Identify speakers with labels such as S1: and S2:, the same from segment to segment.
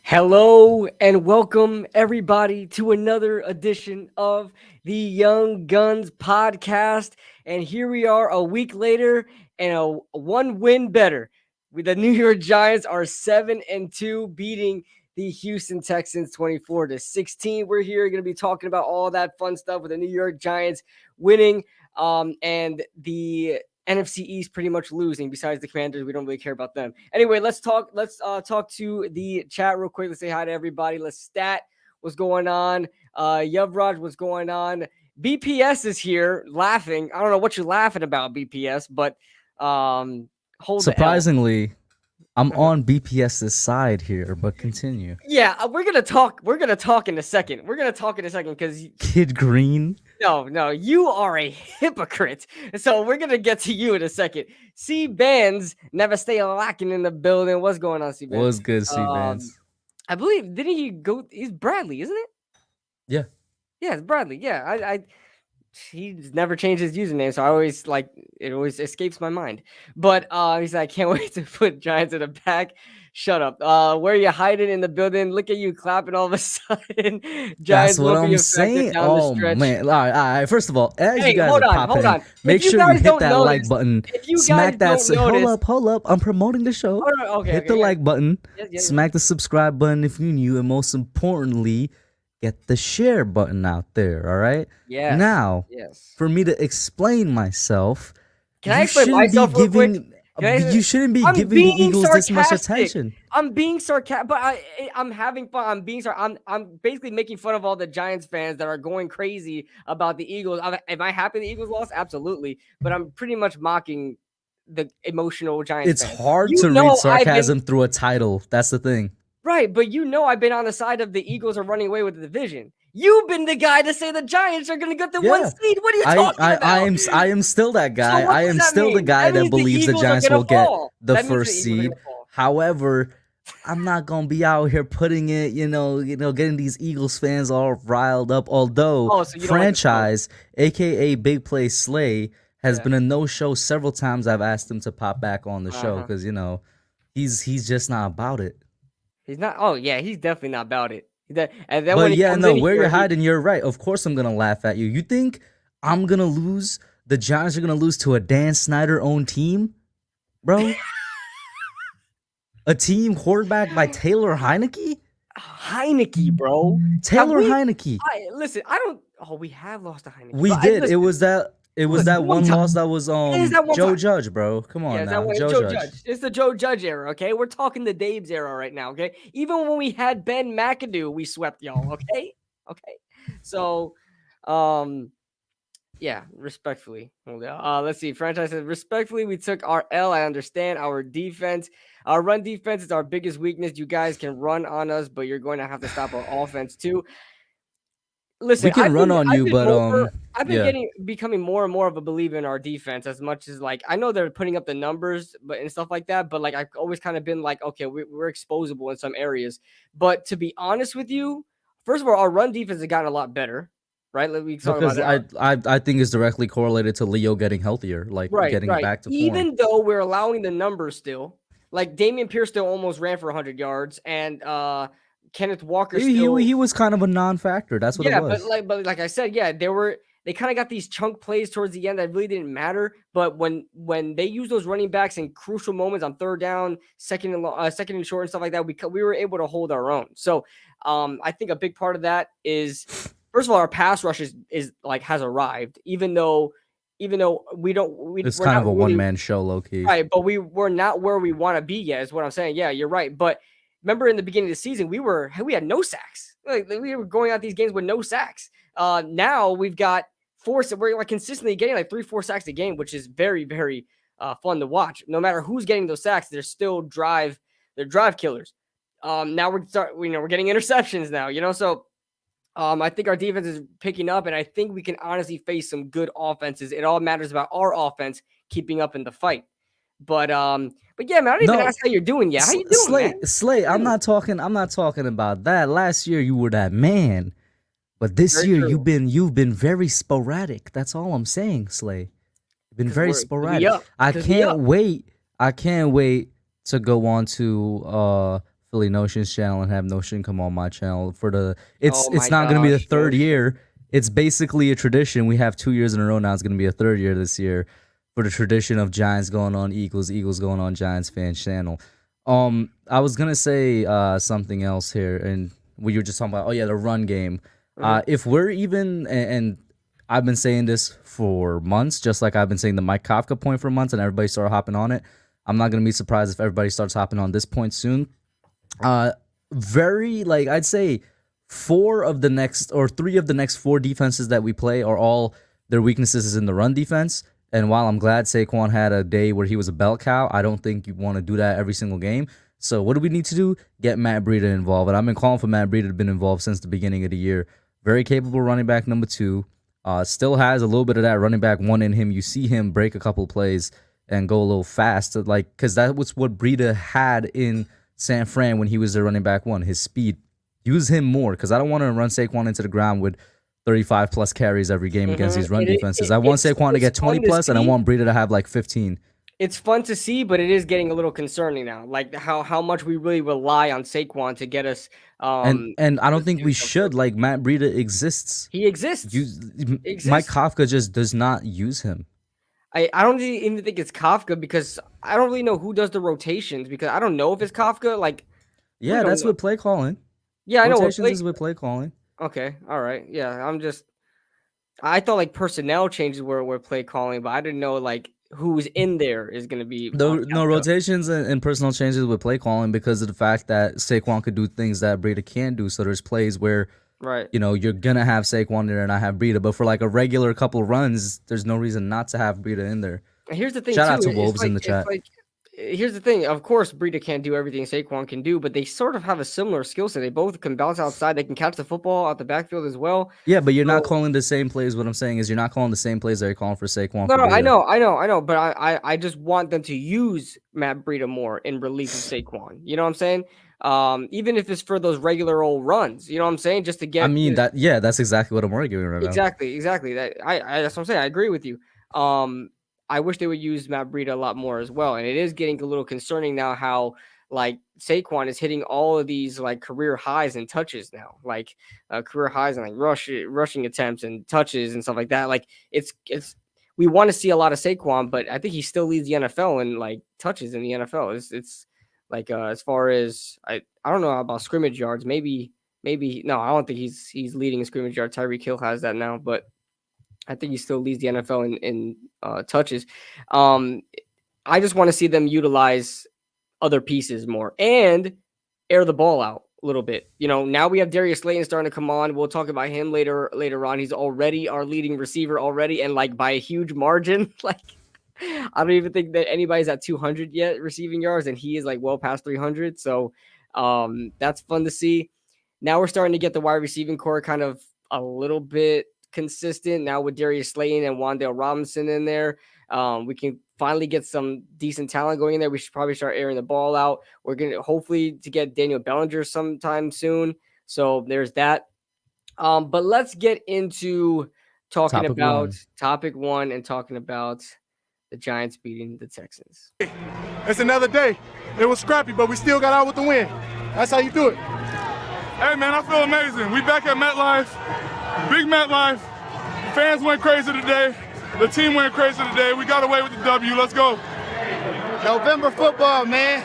S1: Hello and welcome everybody to another edition of the Young Guns podcast. And here we are a week later and a one win better. The New York Giants are 7-2, beating the Houston Texans 24-16. We're here going to be talking about all that fun stuff with the New York Giants winning and the NFC East pretty much losing. Besides the Commanders, we don't really care about them. Anyway, let's talk to the chat real quick. Let's say hi to everybody. Let's stat what's going on. Yuvraj, what's going on? BPS is here laughing. I don't know what you're laughing about, BPS, but
S2: surprisingly, I'm on BPS's side here, but continue.
S1: Yeah, we're gonna talk in a second. Because
S2: Kid Green.
S1: No, you are a hypocrite. So we're gonna get to you in a second. C Bands never stay lacking in the building. What's going on, C Bands?
S2: What's good, C Bands?
S1: I believe didn't he go? He's Bradley, isn't it?
S2: Yeah,
S1: it's Bradley. Yeah, he's never changed his username, so I always it always escapes my mind. But he's like, I can't wait to put Giants in the back. Shut up. Where are you hiding in the building? Look at you clapping all of a sudden.
S2: Giants, that's what I'm saying. Oh man! All right. First of all, as you guys are popping in, make sure you hit that like button. Smack that. Hold up! I'm promoting the show. Hit the like button. Smack the subscribe button if you're new, and most importantly, get the share button out there, all right?
S1: Yeah.
S2: Now, for me to explain myself,
S1: can I explain myself real quick?
S2: You shouldn't be giving the Eagles this much attention.
S1: I'm being sarcastic, but I'm having fun. I'm basically making fun of all the Giants fans that are going crazy about the Eagles. Am I happy the Eagles lost? Absolutely. But I'm pretty much mocking the emotional Giants fans.
S2: It's hard to read sarcasm through a title. That's the thing.
S1: Right, but I've been on the side of the Eagles are running away with the division. You've been the guy to say the Giants are going to get the 1 seed. What are you talking about?
S2: I am still that guy. So I am still the guy that believes the Giants will get the first seed. However, I'm not going to be out here putting it, getting these Eagles fans all riled up. Although franchise, aka Big Play Slay, has been a no-show several times. I've asked him to pop back on the show because, he's just not about it.
S1: He's not. Oh yeah, he's definitely not about it.
S2: And then where you're hiding, you're right. Of course, I'm gonna laugh at you. You think I'm gonna lose? The Giants are gonna lose to a Dan Snyder-owned team, bro? A team quarterbacked by Taylor Heineke?
S1: Heineke, bro.
S2: Taylor Heineke.
S1: Listen, I don't. Oh, we have lost to Heineke.
S2: We did. It was that one loss that was Joe Judge, bro. Come on now, Joe Judge.
S1: It's the Joe Judge era, okay? We're talking the Dabes era right now, okay? Even when we had Ben McAdoo, we swept y'all, okay? So, Yeah, respectfully. Let's see. Franchise says, respectfully, we took our L. I understand our defense. Our run defense is our biggest weakness. You guys can run on us, but you're going to have to stop our offense too. Listen,
S2: We can run on you, but
S1: I've been becoming more and more of a believer in our defense. As much as like I know they're putting up the numbers, but and stuff like that. But like I've always kind of been like, okay, we're exposable in some areas. But to be honest with you, first of all, our run defense has gotten a lot better. Right, like we talk about
S2: because
S1: that.
S2: I think it's directly correlated to Leo getting healthier, like getting
S1: Right.
S2: back to form.
S1: Even though we're allowing the numbers still, like Dameon Pierce still almost ran for 100 yards, and Kenneth Walker still.
S2: He was kind of a non-factor. That's what it was.
S1: But like I said, yeah, they kind of got these chunk plays towards the end that really didn't matter. But when they use those running backs in crucial moments on third down, second and short and stuff like that, we were able to hold our own. So I think a big part of that is, first of all, our pass rush is like has arrived, even though
S2: it's kind of a one-man show, low key.
S1: Right, but we're not where we want to be yet, is what I'm saying. Yeah, you're right. But remember in the beginning of the season, we had no sacks. Like we were going out these games with no sacks. Now we've got four. So we're like consistently getting like 3-4 sacks a game, which is very, very fun to watch. No matter who's getting those sacks, they're still drive killers. Now we're getting interceptions now, so I think our defense is picking up, and I think we can honestly face some good offenses. It all matters about our offense keeping up in the fight. But yeah, man, I don't even ask how you're doing yet. How you doing, man?
S2: Slay, I'm not talking about that. Last year you were that man, but this year you've been very sporadic. That's all I'm saying, Slay. You've been very sporadic. I can't wait to go on to Philly Notion's channel and have Notion come on my channel for the. It's not going to be the third year. It's basically a tradition. We have 2 years in a row now. It's going to be a third year this year for the tradition of Giants going on Eagles, Eagles going on Giants fan channel. I was gonna say something else here, and we were just talking about the run game. If we're even, and I've been saying this for months, just like I've been saying the Mike Kafka point for months, and everybody started hopping on it. I'm not gonna be surprised if everybody starts hopping on this point soon. I'd say 3 of the next 4 defenses that we play are all their weaknesses is in the run defense. And while I'm glad Saquon had a day where he was a bell cow, I don't think you want to do that every single game. So what do we need to do? Get Matt Breida involved. And I've been calling for Matt Breida to be involved since the beginning of the year. Very capable running back number 2. Still has a little bit of that running back 1 in him. You see him break a couple plays and go a little fast, because that was what Breida had in San Fran when he was the running back 1, his speed. Use him more, because I don't want to run Saquon into the ground with 35 plus carries every game against these run defenses. I want Saquon to get 20 plus, and I want Breida to have like 15.
S1: It's fun to see, but it is getting a little concerning now. Like how much we really rely on Saquon to get us.
S2: And I don't think we should. Like, Matt Breida exists.
S1: He exists.
S2: Mike Kafka just does not use him.
S1: I don't even think it's Kafka, because I don't really know who does the rotations, because I don't know if it's Kafka. Like,
S2: yeah, that's with play calling.
S1: Yeah, I know.
S2: Rotations is with play calling.
S1: Okay, all right. Yeah, I thought like personnel changes were play calling, but I didn't know like who's in there is going to be.
S2: No, rotations and personnel changes with play calling, because of the fact that Saquon could do things that Breida can't do. So there's plays where,
S1: right,
S2: you're going to have Saquon there and I have Breida. But for like a regular couple runs, there's no reason not to have Breida in there.
S1: And here's the thing,
S2: Shout out to Wolves in the chat.
S1: Here's the thing. Of course, Breida can't do everything Saquon can do, but they sort of have a similar skill set. They both can bounce outside. They can catch the football out the backfield as well.
S2: Yeah, but you're not calling the same plays. What I'm saying is you're not calling the same plays that you're calling for Saquon.
S1: No, I know. But I just want them to use Matt Breida more in relief of Saquon. You know what I'm saying? Even if it's for those regular old runs. You know what I'm saying? Just to get.
S2: I mean that's exactly what I'm arguing right now.
S1: Exactly. That's what I'm saying. I agree with you. I wish they would use Matt Breida a lot more as well. And it is getting a little concerning now how like Saquon is hitting all of these like career highs and touches now, like career highs and like rushing attempts and touches and stuff like that. Like it's we want to see a lot of Saquon, but I think he still leads the NFL in like touches in the NFL. It's like as far as I don't know about scrimmage yards. Maybe no, I don't think he's leading in scrimmage yards. Tyreek Hill has that now, but I think he still leads the NFL in touches. I just want to see them utilize other pieces more and air the ball out. little bit. Now we have Darius Slayton starting to come on. We'll talk about him later on. He's already our leading receiver already, and like by a huge margin. Like I don't even think that anybody's at 200 yet receiving yards, and he is like well past 300. So that's fun to see. Now we're starting to get the wide receiving core kind of a little bit consistent now with Darius Slayton and Wan'Dale Robinson in there. We can finally get some decent talent going in there. We should probably start airing the ball out. We're going to hopefully to get Daniel Bellinger sometime soon. So there's that. But let's get into talking about topic one and talking about the Giants beating the Texans.
S3: It's another day. It was scrappy, but we still got out with the win. That's how you do it.
S4: Hey, man, I feel amazing. We back at MetLife, big MetLife. Fans went crazy today. The team went crazy today. We got away with the W. Let's go.
S3: November football, man.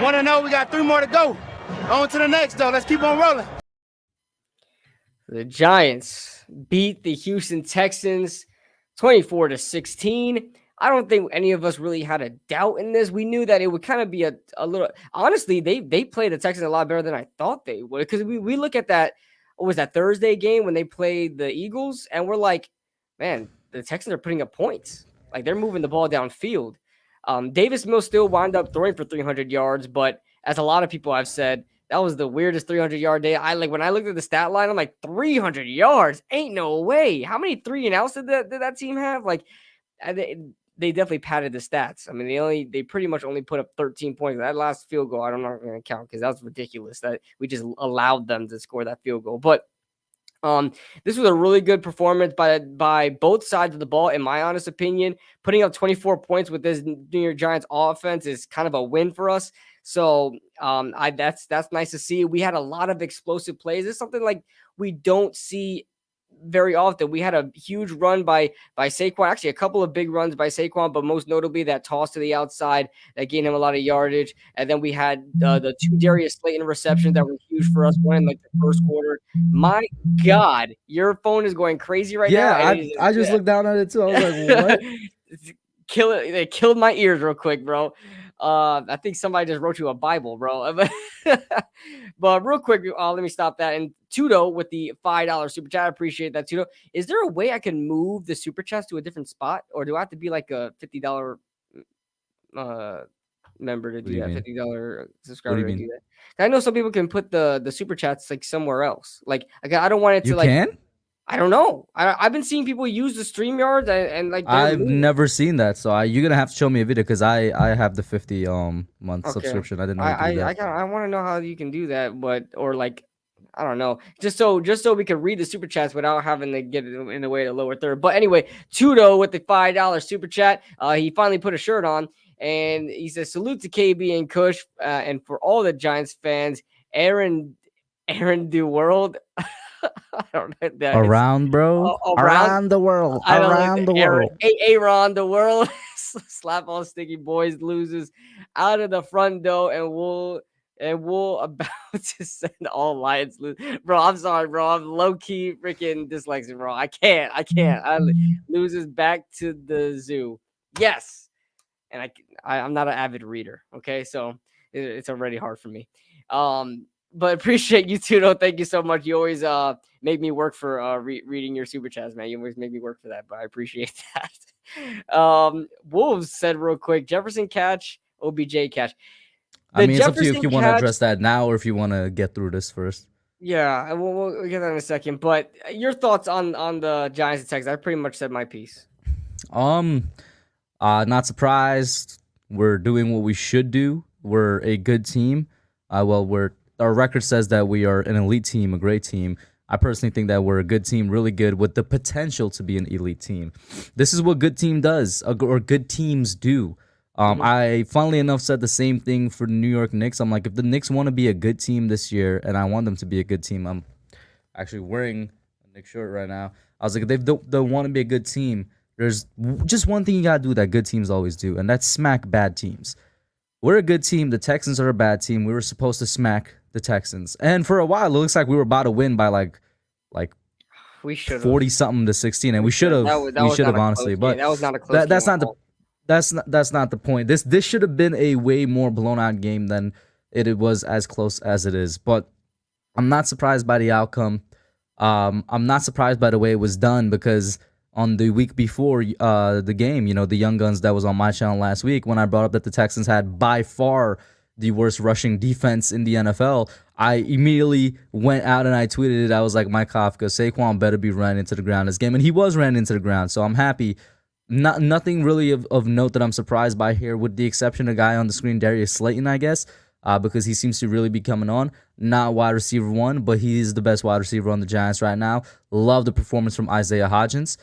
S3: 1-0, we got 3 more to go. On to the next, though. Let's keep on rolling.
S1: The Giants beat the Houston Texans 24-16. I don't think any of us really had a doubt in this. We knew that it would kind of be a little. Honestly, they played the Texans a lot better than I thought they would. Because we look at that. What was that Thursday game when they played the Eagles, and we're like, man, the Texans are putting up points. Like they're moving the ball downfield. Davis Mills still wound up throwing for 300 yards, but as a lot of people have said, that was the weirdest 300-yard day. When I looked at the stat line, I'm like, 300 yards? Ain't no way. How many 3-and-outs did that team have? Like, they definitely padded the stats. I mean, they pretty much only put up 13 points. That last field goal, I'm not going to count because that was ridiculous that we just allowed them to score that field goal. But this was a really good performance by both sides of the ball, in my honest opinion. Putting up 24 points with this New York Giants offense is kind of a win for us. So that's nice to see. We had a lot of explosive plays. It's something like we don't see very often. We had a huge run by Saquon, actually a couple of big runs by Saquon, but most notably that toss to the outside that gained him a lot of yardage. And then we had the 2 Darius Slayton receptions that were huge for us, one in like the first quarter. My God, your phone is going crazy right now.
S2: Yeah, I just looked down at it too. I was like, what?
S1: They killed my ears real quick, bro. I think somebody just wrote you a Bible, bro. But real quick, let me stop that. And Tudo with the $5 super chat. I appreciate that, Tudo. Is there a way I can move the super chats to a different spot, or do I have to be like a $50 member to do that? $50 subscriber to do that? I know some people can put the super chats like somewhere else. Like I don't want it to
S2: can?
S1: I don't know. I've been seeing people use the StreamYards and like
S2: I've never seen that, so you're gonna have to show me a video because I have the 50 month subscription. I didn't know you could do that.
S1: I want to know how you can do that, but or like I don't know, just so we can read the super chats without having to get it in the way to lower third. But anyway, Tudo with the $5 super chat. He finally put a shirt on and he says salute to KB and Kush and for all the Giants fans, Aaron do world. I don't know that
S2: around, bro. Around the world. Around the world.
S1: Aaron the world. Slap all sticky boys loses out of the front door and we'll about to send all Lions lose. Bro, I'm sorry, bro. I'm low key freaking dyslexic, bro. I can't. I loses back to the zoo. Yes. And I'm not an avid reader. Okay. So it's already hard for me. But appreciate you too, though. Thank you so much. You always make me work for reading your super chats, man. You always make me work for that, but I appreciate that. Wolves said real quick, Jefferson catch, OBJ catch.
S2: It's up to you if you want to address that now or if you want to get through this first.
S1: Yeah, we'll get that in a second. But your thoughts on the Giants and Texans? I pretty much said my piece.
S2: Not surprised. We're doing what we should do. We're a good team. Our record says that we are an elite team, a great team. I personally think that we're a good team, really good, with the potential to be an elite team. This is what good team does, or good teams do. I, funnily enough, said the same thing for the New York Knicks. I'm like, if the Knicks want to be a good team this year, and I want them to be a good team, I'm actually wearing a Knicks shirt right now. I was like, if they want to be a good team, there's just one thing you got to do that good teams always do, and that's smack bad teams. We're a good team. The Texans are a bad team. We were supposed to smack the Texans. And for a while, it looks like we were about to win by like
S1: we should
S2: 40-something to 16, and we should have. We should have honestly, but
S1: that was not a close game.
S2: That's not the point. This should have been a way more blown out game than it was as close as it is. But I'm not surprised by the outcome. I'm not surprised by the way it was done because on the week before the game, the Young Guns that was on my channel last week, when I brought up that the Texans had by far the worst rushing defense in the NFL, I immediately went out and I tweeted it. I was like, Mike Kafka, Saquon better be running into the ground this game. And he was running into the ground, so I'm happy. Nothing really of note that I'm surprised by here, with the exception of the guy on the screen, Darius Slayton, I guess, because he seems to really be coming on. Not wide receiver 1, but he's the best wide receiver on the Giants right now. Love the performance from Isaiah Hodgins.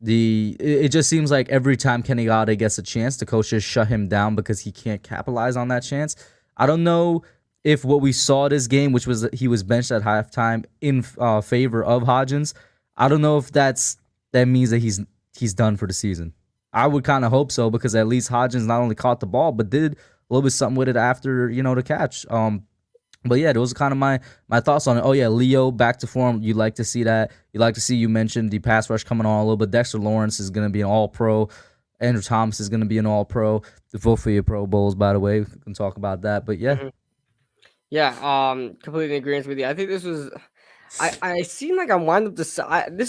S2: It just seems like every time Kenny Golladay gets a chance, the coach just shut him down because he can't capitalize on that chance. I don't know if what we saw this game, which was he was benched at halftime in favor of Hodgins, I don't know if that means that he's done for the season. I would kind of hope so, because at least Hodgins not only caught the ball but did a little bit something with it after the catch. But yeah, those are kind of my thoughts on it. Oh yeah, Leo back to form. You like to see that. You mentioned the pass rush coming on a little bit. Dexter Lawrence is going to be an All-Pro. Andrew Thomas is going to be an All-Pro. The vote for your Pro Bowls, by the way. We can talk about that. But yeah.
S1: Mm-hmm. Yeah, completely in agreement with you. I think this was I seem like I'm winding up this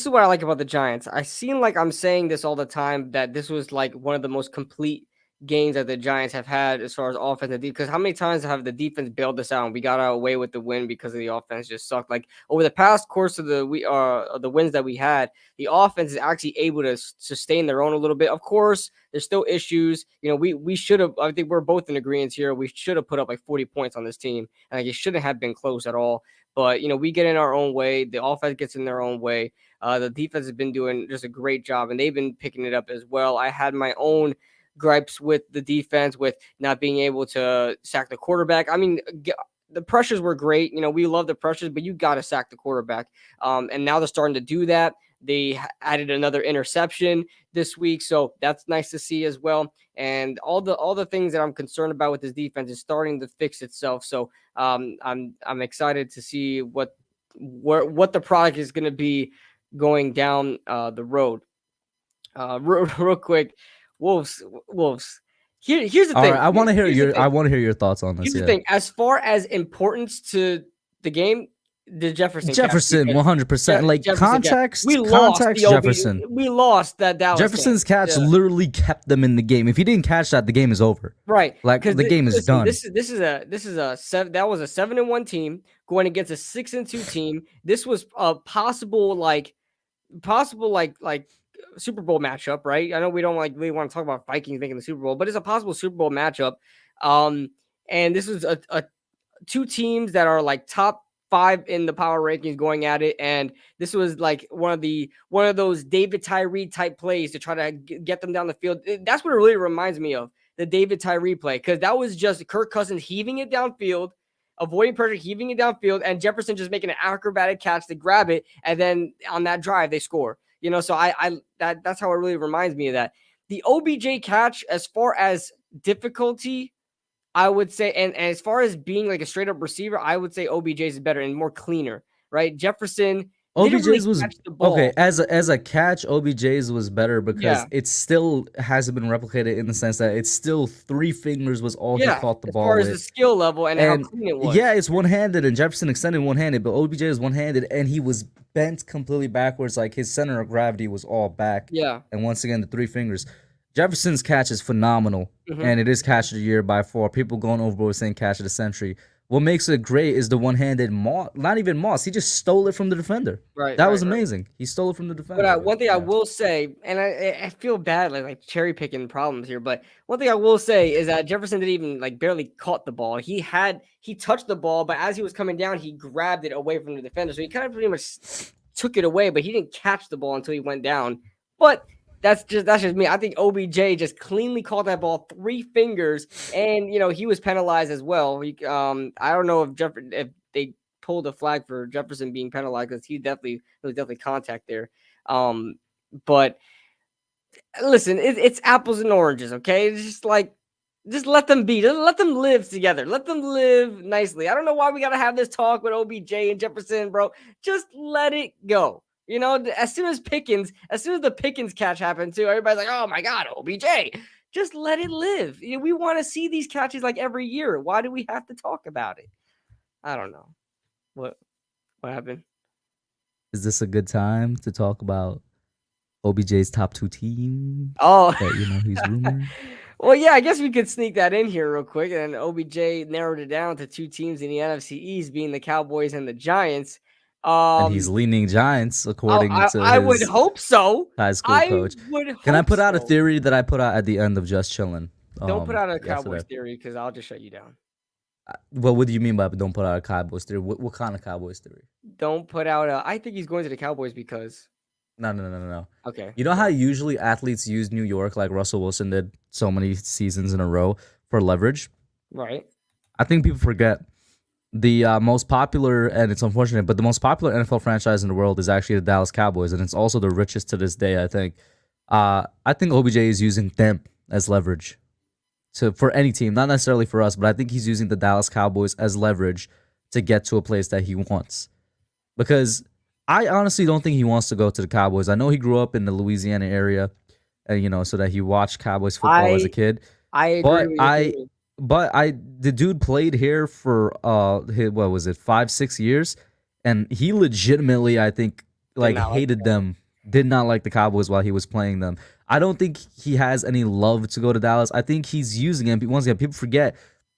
S1: is what I like about the Giants. I seem like I'm saying this all the time, that this was like one of the most complete games that the Giants have had as far as offense and defense. Because how many times have the defense bailed us out and we got away with the win because of the offense just sucked? Like over the past course of the wins that we had, the offense is actually able to sustain their own a little bit. Of course, there's still issues. We should have. I think we're both in agreement here. We should have put up like 40 points on this team, and it shouldn't have been close at all. But we get in our own way. The offense gets in their own way. The defense has been doing just a great job, and they've been picking it up as well. I had my own gripes with the defense, with not being able to sack the quarterback. I mean, the pressures were great. We love the pressures, but you got to sack the quarterback. And now they're starting to do that. They added another interception this week, so that's nice to see as well. And all the things that I'm concerned about with this defense is starting to fix itself. So I'm excited to see what the product is going to be going down the road. Real quick, Wolves. Here's the thing.
S2: All right, I want to hear your thoughts on this.
S1: Here's the thing. As far as importance to the game, the Jefferson,
S2: 100%. Like context, Jefferson.
S1: We lost that Dallas.
S2: Jefferson's catch literally kept them in the game. If he didn't catch that, the game is over.
S1: Right.
S2: Like the game is done.
S1: This is a 7-1 team going against a 6-2 team. This was a possible Super Bowl matchup, right? I know we don't really want to talk about Vikings making the Super Bowl, but it's a possible Super Bowl matchup. And this was a two teams that are like top 5 in the power rankings going at it, and this was like one of those David Tyree type plays to try to get them down the field. That's what it really reminds me of, the David Tyree play, because that was just Kirk Cousins heaving it downfield, avoiding pressure, heaving it downfield, and Jefferson just making an acrobatic catch to grab it, and then on that drive they score. So that's how it really reminds me of that. The OBJ catch, as far as difficulty, I would say, and as far as being like a straight up receiver, I would say OBJ's is better and more cleaner, right? Jefferson,
S2: OBJ's was okay as a catch. OBJ's was better because it still hasn't been replicated in the sense that it's still 3 fingers was all he caught the ball with.
S1: As far as the skill level and how clean it was.
S2: Yeah, it's one-handed, and Jefferson extended one-handed, but OBJ is one-handed, and he was bent completely backwards. Like his center of gravity was all back. Yeah, and once again the 3 fingers. Jefferson's catch is phenomenal, and it is catch of the year by far. People going overboard saying catch of the century. What makes it great is the one-handed Moss. Not even Moss. He just stole it from the defender. Right. That was amazing. He stole it from the defender.
S1: But one thing I will say, and I feel bad like cherry picking problems here, but one thing I will say is that Jefferson didn't even barely caught the ball. He touched the ball, but as he was coming down, he grabbed it away from the defender. So he kind of pretty much took it away, but he didn't catch the ball until he went down. But that's just me. I think OBJ just cleanly caught that ball 3 fingers, and he was penalized as well. I don't know if they pulled a flag for Jefferson being penalized, because there was definitely contact there. But listen, it's apples and oranges, okay? It's just let them be. Let them live together. Let them live nicely. I don't know why we got to have this talk with OBJ and Jefferson, bro. Just let it go. As soon as the Pickens catch happened too, everybody's like, oh my God, OBJ. Just let it live. We want to see these catches every year. Why do we have to talk about it? I don't know. What happened?
S2: Is this a good time to talk about OBJ's top 2 teams?
S1: Oh,
S2: that, he's rumored.
S1: Well, yeah, I guess we could sneak that in here real quick. And OBJ narrowed it down to 2 teams in the NFC East, being the Cowboys and the Giants.
S2: And he's leaning Giants, according to
S1: I would hope so.
S2: High school coach. Can I put out a theory that I put out at the end of Just Chillin'?
S1: Don't put out a Cowboys theory because I'll just shut you down.
S2: Well, what do you mean by don't put out a Cowboys theory? What kind of Cowboys theory?
S1: Don't put out a. I think he's going to the Cowboys because.
S2: No.
S1: Okay.
S2: You know how usually athletes use New York, like Russell Wilson did so many seasons in a row, for leverage?
S1: Right.
S2: I think people forget the most popular, and it's unfortunate, but the most popular NFL franchise in the world is actually the Dallas Cowboys, and it's also the richest to this day, I think. I think OBJ is using them as leverage for any team, not necessarily for us, but I think he's using the Dallas Cowboys as leverage to get to a place that he wants. Because I honestly don't think he wants to go to the Cowboys. I know he grew up in the Louisiana area, and so that he watched Cowboys football as a kid.
S1: I agree.
S2: But the dude played here for what was it, 5-6 years, and he legitimately, I think, hated them. Did not like the Cowboys while he was playing them. I don't think he has any love to go to Dallas. I think he's using it. Once again, people forget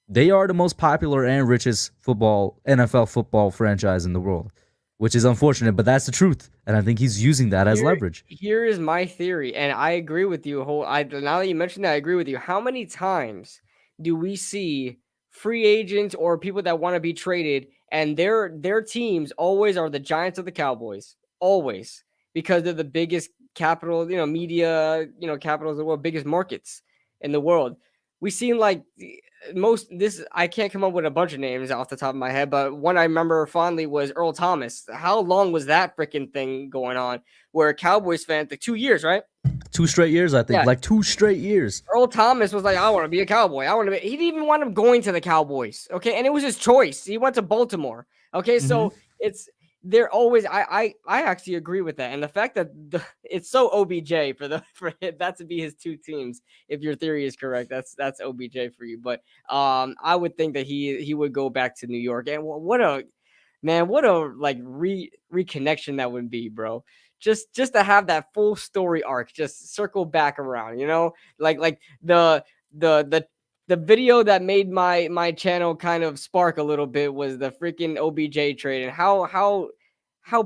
S2: they are the most popular and richest NFL football franchise in the world, which is unfortunate, but that's the truth. And I think he's using that as leverage.
S1: Here is my theory, and I agree with you. Now that you mentioned that, I agree with you. How many times do we see free agents or people that want to be traded, and their teams always are the Giants or the Cowboys? Always. Because they're the biggest capital, media, capitals of the world, biggest markets in the world. We seen I can't come up with a bunch of names off the top of my head, but one I remember fondly was Earl Thomas. How long was that freaking thing going on? Where Cowboys fans, 2 years, right?
S2: 2 straight years, I think. Yeah. 2 straight years.
S1: Earl Thomas was like, I want to be a Cowboy. He didn't even want him going to the Cowboys. Okay. And it was his choice. He went to Baltimore. Okay. Mm-hmm. So they're always. I actually agree with that, and the fact that it's so OBJ for that to be his 2 teams. If your theory is correct, that's OBJ for you. But I would think that he would go back to New York, and what a reconnection that would be, bro. Just to have that full story arc, just circle back around, like the video that made my channel kind of spark a little bit was the freaking OBJ trade, and how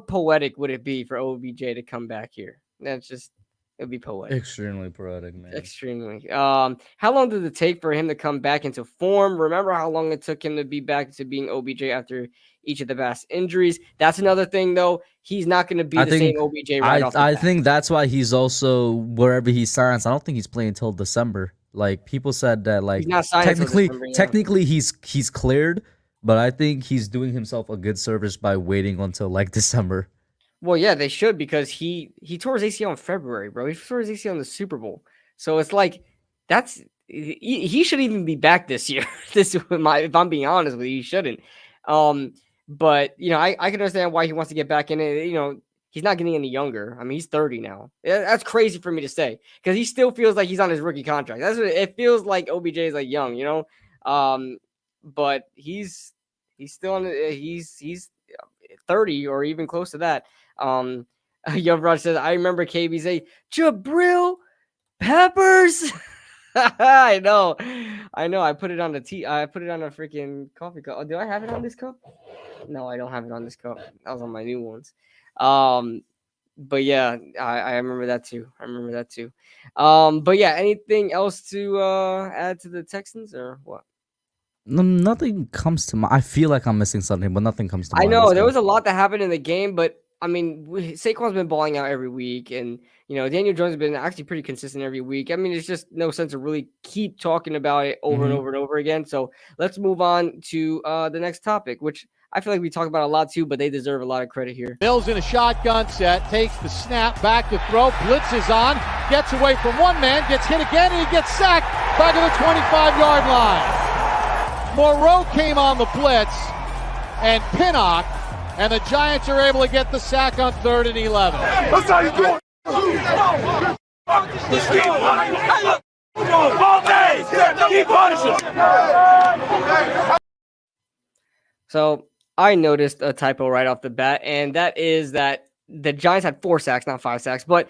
S1: poetic would it be for OBJ to come back here? It'd be poetic.
S2: Extremely poetic, man.
S1: Extremely. How long did it take for him to come back into form? Remember how long it took him to be back to being OBJ after each of the past injuries? That's another thing, though. He's not going to be the same OBJ right off the bat.
S2: I think that's why he's also wherever he signs. I don't think he's playing until December. People said that he's not technically he's cleared, but I think he's doing himself a good service by waiting until December.
S1: Well, yeah, they should, because he tore his ACL in February, bro. He tore his ACL in the Super Bowl, so it's he should even be back this year. If I'm being honest with you, he shouldn't. But I can understand why he wants to get back in it. He's not getting any younger. I mean, he's 30 now. That's crazy for me to say, because he still feels like he's on his rookie contract. That's what it feels like. OBJ is young, but he's still on. He's 30 or even close to that. Young Rod says, I remember KB say Jabril Peppers. I know. I put it on I put it on a freaking coffee cup. Oh, do I have it on this cup? No, I don't have it on this cup. That was on my new ones. But yeah, I remember that too. But yeah, anything else to add to the Texans or what?
S2: Nothing comes to mind. I feel like I'm missing something, but nothing comes to mind.
S1: I know there was a lot that happened in the game, but I mean, Saquon's been balling out every week, and Daniel Jones has been actually pretty consistent every week. I mean, it's just no sense to really keep talking about it over and over and over again. So let's move on to the next topic, which I feel like we talk about a lot too, but they deserve a lot of credit here.
S5: Mills in a shotgun set, takes the snap, back to throw, blitzes on, gets away from one man, gets hit again, and he gets sacked back to the 25-yard line. Moreau came on the blitz, and Pinnock, and the Giants are able to get the sack on 3rd and 11.
S6: That's how you do it. All day, keep punishing.
S1: So I noticed a typo right off the bat, and that is that the Giants had 4 sacks, not 5 sacks. But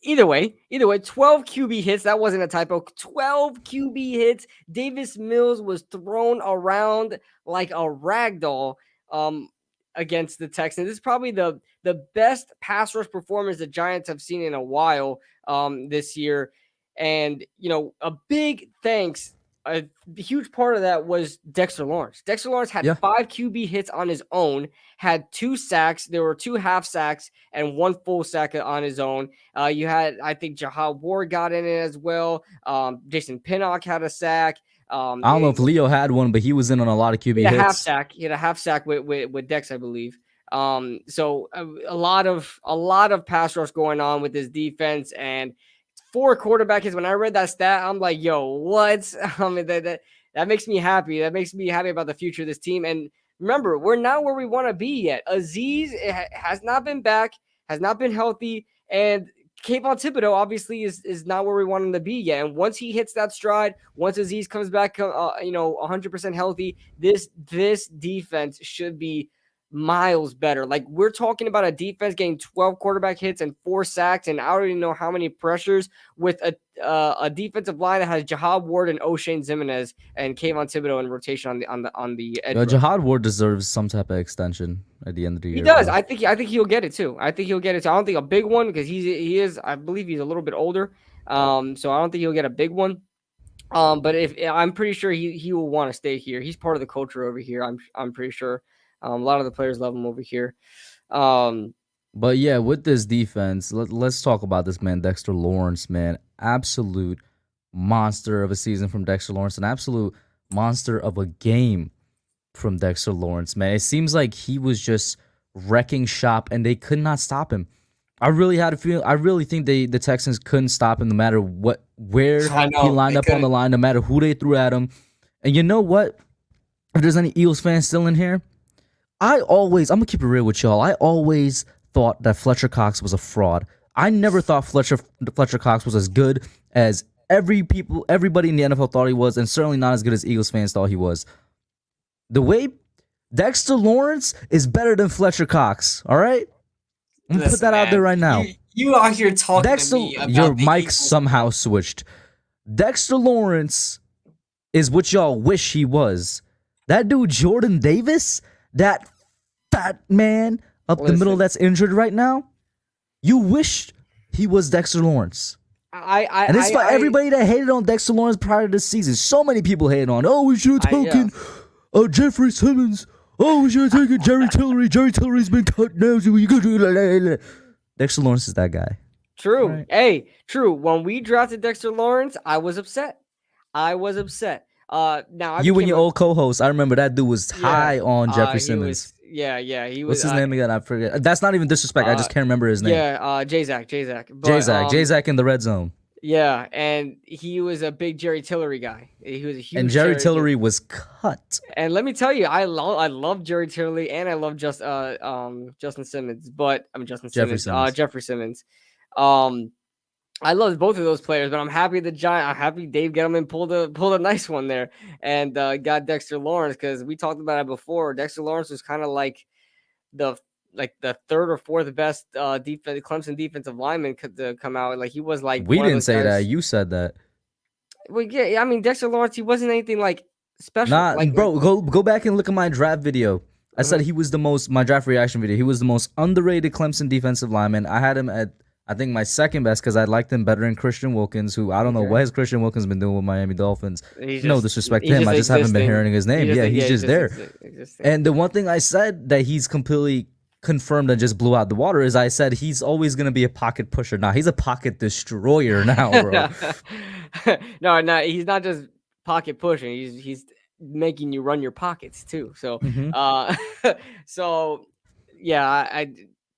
S1: either way, 12 QB hits. That wasn't a typo. 12 QB hits. Davis Mills was thrown around like a rag doll against the Texans. This is probably the best pass rush performance the Giants have seen in a while this year. And, a big thanks. A huge part of that was Dexter Lawrence. Dexter Lawrence had 5 QB hits on his own, had 2 sacks. There were 2 half sacks and 1 full sack on his own. You had, I think, Jahad Ward got in it as well. Jason Pinnock had a sack.
S2: I don't know if Leo had one, but he was in on a lot of QB hits.
S1: Half sack. He had a half sack with Dex, I believe. So a lot of pass rush going on with this defense, and 4 quarterback hits. When I read that stat, I'm like, yo, what? I mean, that makes me happy. That makes me happy about the future of this team. And remember, we're not where we want to be yet. Azeez has not been back, has not been healthy, and Kayvon Thibodeaux obviously is not where we want him to be yet. And once he hits that stride, once Azeez comes back, 100% healthy, this defense should be miles better. Like, we're talking about a defense getting 12 quarterback hits and 4 sacks, and I don't even know how many pressures, with a defensive line that has Jahad Ward and O'Shane Ximines and Kayvon Thibodeaux in rotation on the edge.
S2: Jahad Ward deserves some type of extension at the end of the year.
S1: He does. Bro. I think he'll get it too. I don't think a big one, because he is. I believe he's a little bit older. So I don't think he'll get a big one. But I'm pretty sure he will want to stay here. He's part of the culture over here. I'm pretty sure. A lot of the players love him over here.
S2: But yeah, with this defense, let's talk about this man, Dexter Lawrence, man. Absolute monster of a season from Dexter Lawrence. An absolute monster of a game from Dexter Lawrence, man. It seems like he was just wrecking shop, and they could not stop him. I really had a feeling. I really think the Texans couldn't stop him, no matter where he lined up on the line, no matter who they threw at him. And you know what? If there's any Eagles fans still in here, I'm gonna keep it real with y'all. I always thought that Fletcher Cox was a fraud. I never thought Fletcher Cox was as good as everybody in the NFL thought he was, and certainly not as good as Eagles fans thought he was. The way Dexter Lawrence is better than Fletcher Cox. All right, I'm gonna put that out there right now.
S6: You out here talking
S2: Dexter,
S6: to me about
S2: your mic somehow switched. Dexter Lawrence is what y'all wish he was. That dude Jordan Davis, that fat man up the middle that's injured right now, you wish he was Dexter Lawrence. And it's for everybody that hated on Dexter Lawrence prior to this season. So many people hated on, we should have taken Jeffrey Simmons. We should have taken Jerry Tillery. Jerry Tillery's been cut now. So you go Dexter Lawrence is that guy.
S1: True. Right. Hey, true. When we drafted Dexter Lawrence, I was upset. Now
S2: you and your old co-host, I remember that dude was high on Jeffrey Simmons.
S1: He was.
S2: What's his name again? I forget. That's not even disrespect. I just can't remember his name.
S1: J-Zac.
S2: J-Zac in the red zone.
S1: Yeah, and he was a big Jerry Tillery guy. He was a huge.
S2: And Jerry Tillery was cut.
S1: And let me tell you, I love Jerry Tillery, and I love Justin Simmons, but Jeffrey Simmons. I love both of those players, but I'm happy Dave Gettleman pulled a nice one there and got Dexter Lawrence, because we talked about it before. Dexter Lawrence was kind of like the third or fourth best Clemson defensive lineman to come out. Like, he was like,
S2: we didn't say that. You said that.
S1: Well, yeah, I mean, Dexter Lawrence, he wasn't anything like special.
S2: Nah, bro, go back and look at my draft video. I said he was my draft reaction video. He was the most underrated Clemson defensive lineman. I had him at, I think, my second best, because I liked him better than Christian Wilkins, who I don't know what has Christian Wilkins been doing with Miami Dolphins. No disrespect to him. I just haven't been hearing his name. He's just there. And the one thing I said that he's completely confirmed and just blew out the water is I said he's always going to be a pocket pusher. Now he's a pocket destroyer now, bro.
S1: No, he's not just pocket pushing. He's making you run your pockets too. So,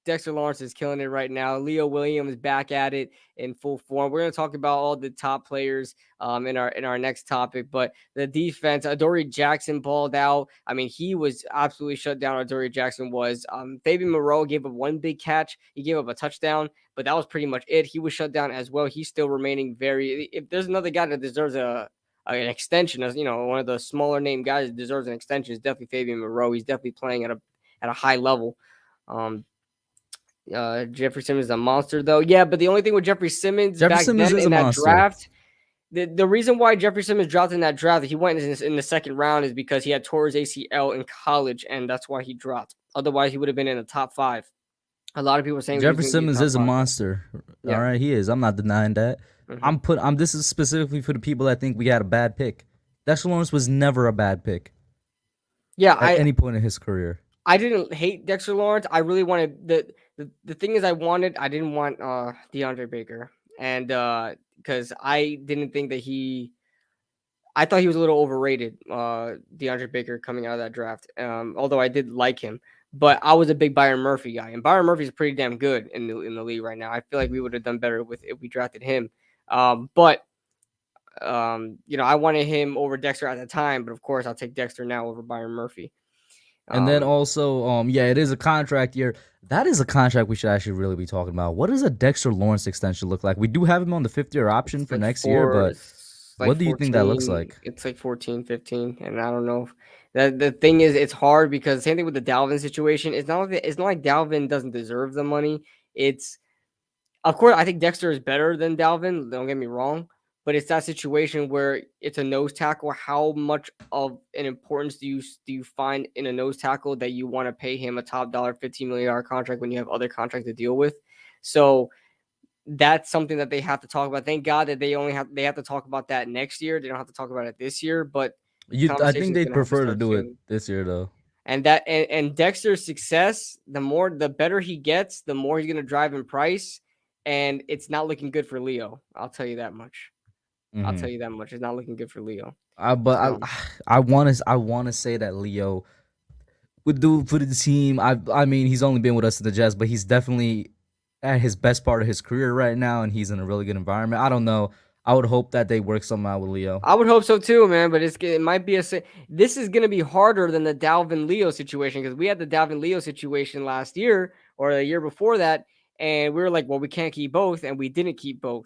S1: Dexter Lawrence is killing it right now. Leo Williams back at it in full form. We're going to talk about all the top players in our next topic, but the defense, Adoree Jackson balled out. I mean, he was absolutely shut down. Adoree Jackson was. Fabian Moreau gave up one big catch. He gave up a touchdown, but that was pretty much it. He was shut down as well. He's still remaining if there's another guy that deserves a an extension, as one of the smaller name guys that deserves an extension is definitely Fabian Moreau. He's definitely playing at a high level. Jeffrey Simmons is a monster, though. Yeah, but the only thing with Jeffrey Simmons in that draft, the reason why Jeffrey Simmons dropped in that draft, he went in the second round, is because he had tore his ACL in college, and that's why he dropped. Otherwise, he would have been in the top 5. A lot of people are saying
S2: Jeffrey Simmons is a monster. Yeah. All right, he is. I'm not denying that. Mm-hmm. This is specifically for the people that think we had a bad pick. Dexter Lawrence was never a bad pick.
S1: Yeah,
S2: at any point in his career.
S1: I didn't hate Dexter Lawrence. I really wanted the thing is I didn't want DeAndre Baker, and because I didn't think that I thought he was a little overrated, DeAndre Baker, coming out of that draft. Although I did like him, but I was a big Byron Murphy guy, and Byron Murphy's pretty damn good in the league right now. I feel like we would have done better if we drafted him. But I wanted him over Dexter at the time, but of course I'll take Dexter now over Byron Murphy.
S2: And then also, it is a contract year. That is a contract we should actually really be talking about. What does a Dexter Lawrence extension look like? We do have him on the 5th-year option for next year, but what do you think that looks like?
S1: It's like 14, 15, and I don't know. The thing is, it's hard because same thing with the Dalvin situation. It's not like Dalvin doesn't deserve the money. Of course, I think Dexter is better than Dalvin. Don't get me wrong. But it's that situation where it's a nose tackle. How much of an importance do you find in a nose tackle that you want to pay him a top dollar $15 million contract when you have other contracts to deal with? So that's something that they have to talk about. Thank God that they have to talk about that next year. They don't have to talk about it this year. But
S2: I think they'd prefer to do it this year, though.
S1: And Dexter's success, the better he gets, the more he's going to drive in price. And it's not looking good for Leo. I'll tell you that much. Mm-hmm. I'll tell you that much. It's not looking good for Leo.
S2: I want to say that Leo would do for the team. I mean, he's only been with us in the Jets, but he's definitely at his best part of his career right now, and he's in a really good environment. I don't know. I would hope that they work something out with Leo.
S1: I would hope so too, man. But it might be this is going to be harder than the Dalvin Leo situation, because we had the Dalvin Leo situation last year or the year before that, and we were like, well, we can't keep both, and we didn't keep both.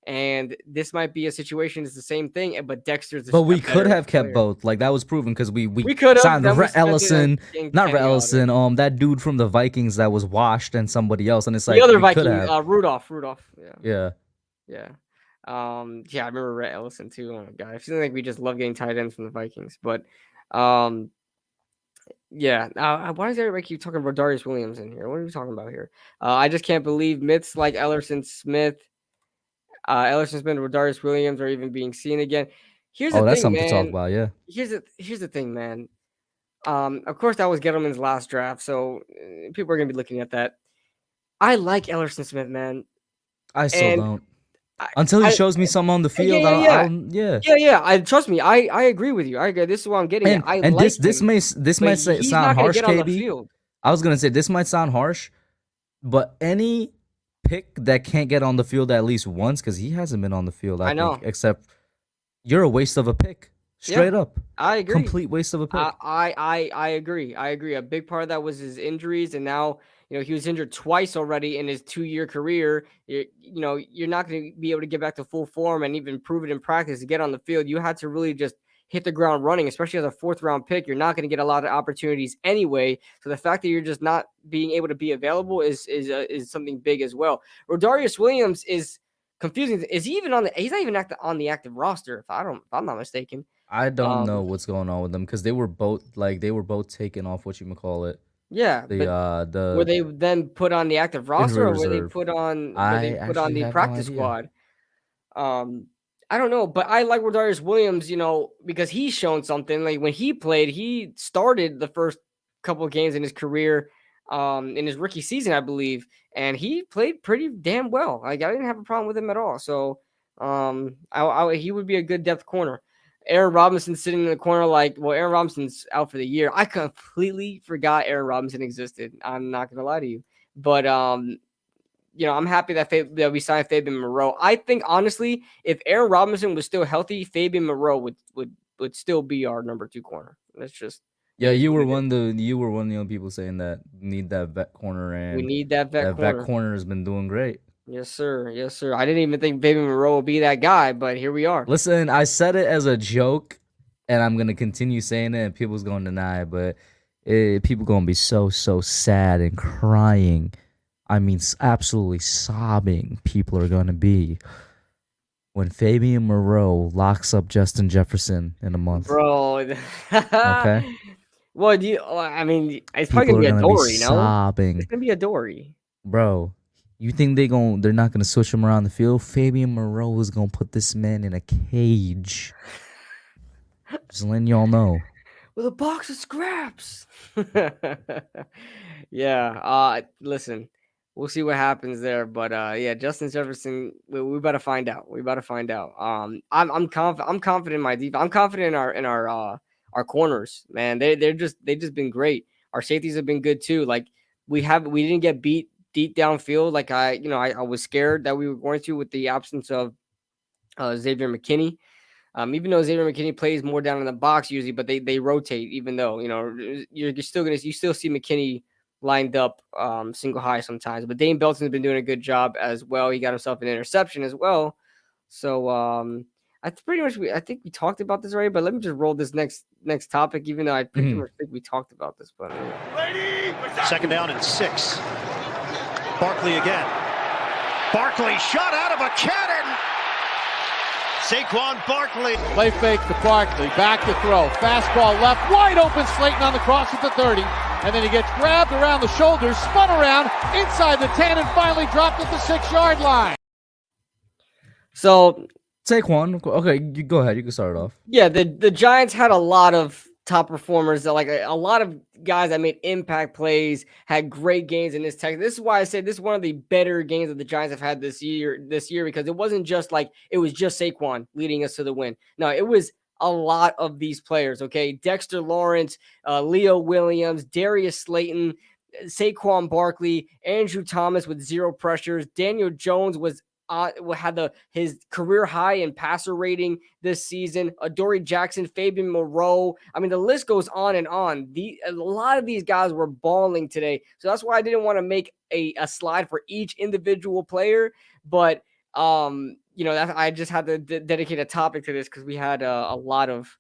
S1: And this might be a situation. It's the same thing, but Dexter's.
S2: But we could have kept both. Like, that was proven because we could have signed Rhett Ellison, not Rhett Ellison. That dude from the Vikings that was washed, and somebody else. And it's like
S1: the other Viking, Rudolph.
S2: Yeah.
S1: I remember Rhett Ellison too. Oh my god, I feel like we just love getting tight ends from the Vikings. But why does everybody keep talking about Darius Williams in here? What are we talking about here? I just can't believe myths like Ellerson Smith. Ellerson Smith or Darius Williams are even being seen again.
S2: That's something to talk about, yeah.
S1: Here's the thing, man. Of course, that was Gettleman's last draft, so people are going to be looking at that. I like Ellerson Smith, man.
S2: I still don't. Until he shows me something on the field,
S1: trust me, I agree with you. I agree. This is what I'm getting at.
S2: This may sound harsh, KB. I was going to say, this might sound harsh, but any pick that can't get on the field at least once, because he hasn't been on the field, I think, except you're a waste of a pick. Straight up.
S1: I agree.
S2: Complete waste of a pick.
S1: I agree. A big part of that was his injuries, and now he was injured twice already in his 2-year career. You're not going to be able to get back to full form and even prove it in practice to get on the field. You had to really just hit the ground running, especially as a 4th-round pick. You're not going to get a lot of opportunities anyway. So the fact that you're just not being able to be available is something big as well. Rodarius Williams is confusing. Is he even he's not even on the active roster, if I'm not mistaken.
S2: I don't know what's going on with them, because they were both taken off whatchamacallit.
S1: Yeah, were they then put on the active roster, or were they put on the practice squad? I don't know, but I like Rodarius Williams, because he's shown something. Like, when he played, he started the first couple of games in his career, in his rookie season, I believe, and he played pretty damn well. Like, I didn't have a problem with him at all. So, he would be a good depth corner. Aaron Robinson sitting in the corner, Aaron Robinson's out for the year. I completely forgot Aaron Robinson existed. I'm not gonna lie to you, but I'm happy that we signed Fabian Moreau. I think, honestly, if Aaron Robinson was still healthy, Fabian Moreau would still be our number 2 corner. That's just
S2: you were one of the people saying that we need that vet corner, and
S1: we need that vet corner.
S2: Vet corner has been doing great.
S1: Yes, sir. Yes, sir. I didn't even think Fabian Moreau would be that guy, but here we are.
S2: Listen, I said it as a joke, and I'm gonna continue saying it, and people's gonna deny it, but people gonna be so sad and crying. I mean, absolutely sobbing. People are gonna be when Fabian Moreau locks up Justin Jefferson in a month,
S1: bro.
S2: Okay.
S1: Well, I mean, it's probably
S2: people
S1: gonna be a Dory,
S2: be sobbing.
S1: It's gonna be a Dory,
S2: bro. You think they're not gonna switch him around the field? Fabian Moreau is gonna put this man in a cage. Just letting y'all know.
S1: With a box of scraps. Yeah. Listen, we'll see what happens there, but yeah, Justin Jefferson, we better find out. I'm confident in my defense. I'm confident in our corners, man. They just been great. Our safeties have been good too. Like we didn't get beat deep downfield like I was scared that we were going to with the absence of Xavier McKinney. Even though Xavier McKinney plays more down in the box usually, but they rotate. Even though you still see McKinney lined up single high sometimes. But Dane Belton's been doing a good job as well. He got himself an interception as well. So I think we talked about this already. But let me just roll this next topic, even though I pretty much think we talked about this. But
S6: second down and 6. Barkley again. Barkley shot out of a cannon. Saquon Barkley.
S5: Play fake to Barkley. Back to throw. Fastball left. Wide open. Slayton on the cross at the 30. And then he gets grabbed around the shoulders, spun around inside the 10, and finally dropped at the 6-yard line.
S1: So
S2: Saquon, okay, you go ahead. You can start it off.
S1: Yeah, the Giants had a lot of top performers that like a lot of guys that made impact plays, had great games in this tech. This is why I said this is one of the better games that the Giants have had this year because it wasn't just like it was just Saquon leading us to the win. No, it was a lot of these players. Okay, Dexter Lawrence, Leo Williams, Darius Slayton, Saquon Barkley, Andrew Thomas with 0 pressures. Daniel Jones had his career high in passer rating this season. Adoree Jackson, Fabian Moreau. I mean, the list goes on and on. A lot of these guys were balling today. So that's why I didn't want to make a slide for each individual player. But, I just had to dedicate a topic to this because we had a lot of